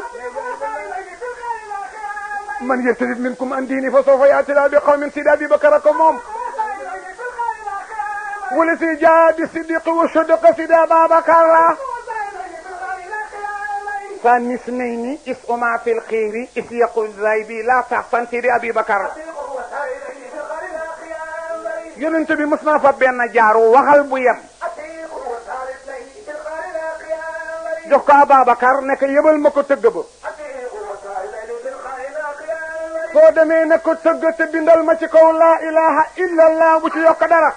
man yartadid minkum an diini fa sawfa yaati Allaahu bi qawmin Sidi Abubakar ko moom wala si jaa bi siddiq wa shuduq Sidi Abubakar la ثاني اثنين اسهما في الخير إذ يقول ذايبي لا تحسن Sidi Abubakar yonent bi mos naa fa benn jaaru waxal bu yem jox ko Ababakar ne ko yëbal ma ko tëgg ba soo demee ne ko tëgg te bindal ma ci kaw laa ilaha illallah bu ci yokk dara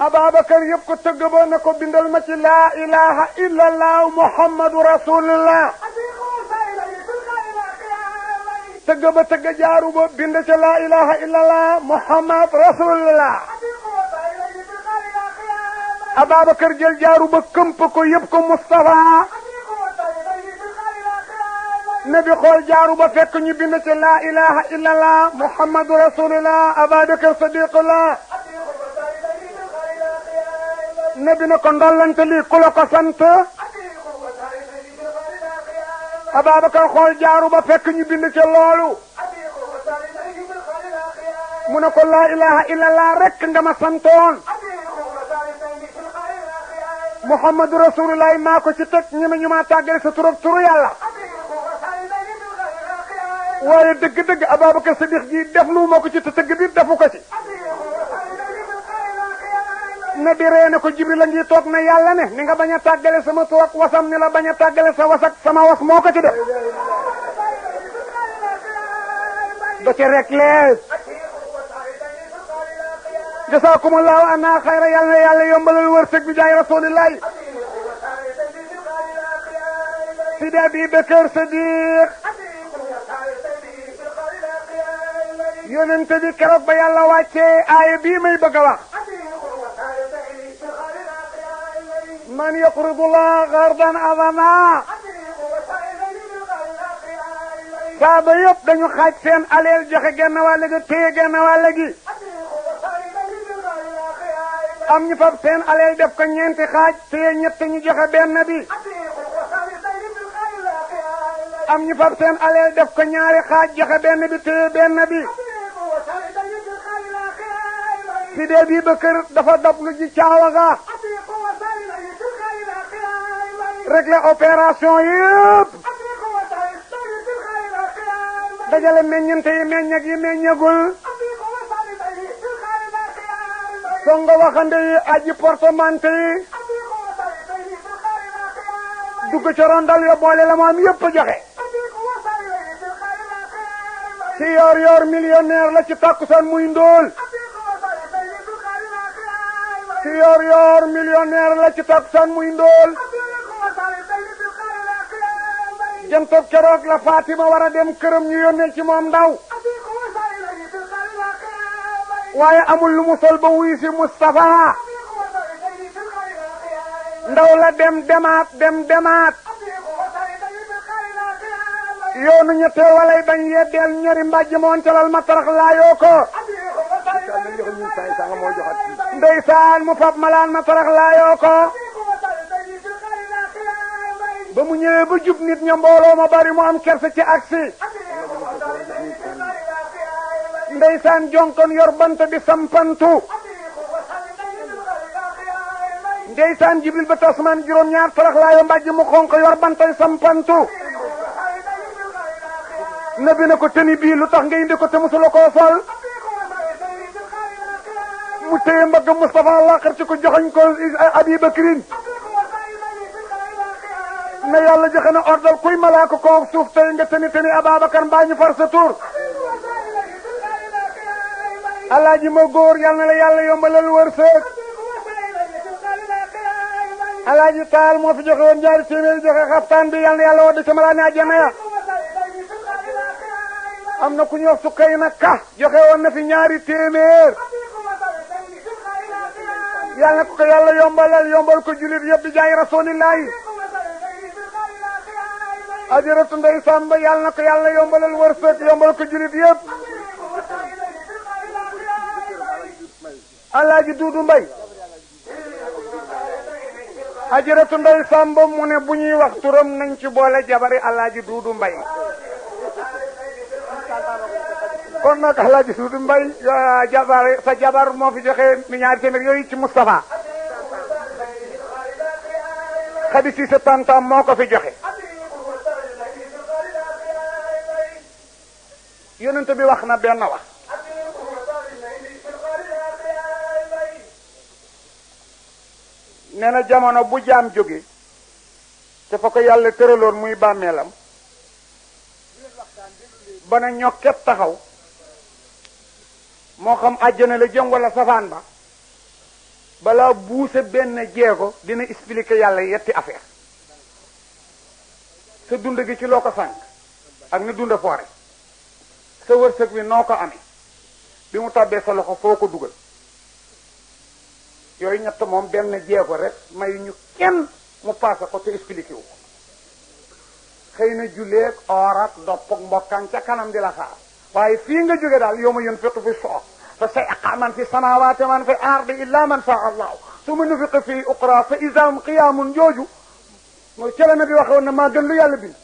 Ababakar yëpp ko tëgg ba ne ko bindal ma ci laa ilaha illallah muhammadu rasulullah tëgg ba tëgg jaaru ba bind ca laa ilaha illallah muhammad rasulullah Ababakar jël jaaru ba këmp ko yëpp ko Mustafa ne bi xool jaaru ba fekk ñu bind ca laa ilaha illallah muhammadu rasulullah Ababakar sadiqullah ne bi na ko ndollante lii ku la ko sant Ababakar xool jaaru ba fekk ñu bind ca loolu mu ne ko laa ilaha illallah rek nga ma santoon muhammadu rasulullah maa ko ci teg ñu ma tàggale sa turab turu yàlla waaye dëgg-dëgg Ababakar Sadiq ji def lu ma ko ci te tëgg bi defu ko ci ne bi ree ne ko Jibril la ngi toog na yàlla ne ni nga bañ a tàggale sama tur ak wasam ni la bañ a tàggale sa was ak sama was moo ko ci def da ci rek lees jasaakumullahu anna xayra yàlla na yàlla yombalal wërsëg bi jaay rasulillahi Sidi Abubakar Sadiq yonente bi keroog ba yàlla wàccee aaya bii may bëgg a wax man yaqridu llaha qardan azama saaba yëpp dañu xaaj seen aleel joxe genn wàll gi téye genn wàll gi am ñu fab seen aleel def ko ñeenti xaaj téye ñett ñu joxe benn bi am ñu fab seen aleel def ko ñaari xaaj joxe benn bi téye benn bi Sidi Abubakar dafa dab lu ji caawa ga régler opération yëpp dajale meññante yi meññag yi meññagul songo waxande yi aji portemante yi dugg ci rondal yo boole la mu am yëpp joxe ci yor millionnaire la ci takkusaan muy ndóol ci yor millionnaire la ci takkusaan muy ndóol jëntoog keroog la Fatima war a dem këram ñu yónnee ci moom ndaw waaye amul lu mu sol ba wuy si Moustapha ndaw la demaat yoonu ñetteel walay bañ yeddeel ñori mbàjj moon calal ma tarax laayoo ko ndeysaan mu fab malaan ma tarax laayoo ko ba mu ñëwee ba jub nit ña mbooloo ma bari mu am kersa ci aksi ndeysaan jonkon yor bant bi sampantu ndeysaan Jibril ba tasmaan juróom-ñaar tarax laayoo mbàjj mu xonq yor bantay sampantu nabi na ko tëni bii lu tax nga indi ko te musula koo sol mu téye mbagg Moustapha laqar ci ko joxañ ko Abubakrin ne yàlla joxe na ordal kuy malaaka ko suuf tey nga tëni Ababakar mbaa ñu far sa tur alaaji ma góor yal na la yàlla yombalal wërsëg alaaji taal moo fi joxe woon ñaari téeméer joxe xaftaan bi yal na yàlla woo de ca malaani àjjana ya am na ku ñu wax sukkay na ka joxe woon na fi ñaari téeméer yal na ko yàlla yombal ko julit yëpp di jaay rasulillahi ajaratu ndey Samba yal na ko yàlla yombalal wërsëg yombal ko julit yëpp alaaji Duudu Mbay ajaratu Ndey Samba mu ne bu ñuy wax turam nañ ci boole jabari Alaaji Duudu Mbay kon nag Alaaji Duudu Mbay sa jabar moo fi joxe mi ñaari téeméer yooyu ci Moustapha Xadi si sa tantam moo ko fi joxe yonent bi wax na benn wax nee na jamono bu jaam jóge te fa ko yàlla tëraloon muy bàmmeelam ba na ñokket taxaw moo xam àjjana la jëm wala safaan ba balaa buuse benn jeego dina expliquer yàlla yetti affaire sa dund gi ci loo ko sànq ak ni dunda foore sa wërsëg wi noo ko amee bi mu tàbbee sa loxo foo ko dugal yooyu ñett moom benn jeego rek may ñu kenn mu paase ko te expliqué wu ko xëy na julleeg or ak dopp ak mbokkaan ca kanam di la xaar waaye fii nga jóge daal yow ma yunfiqu fi soox fa sayqa man fi samawati man fi ardi illa man sha allahu summa nufiqa fi uxra fa idahum qiyaamun jooju mooy cëla na bi waxoon na maa gën lu yàlla bind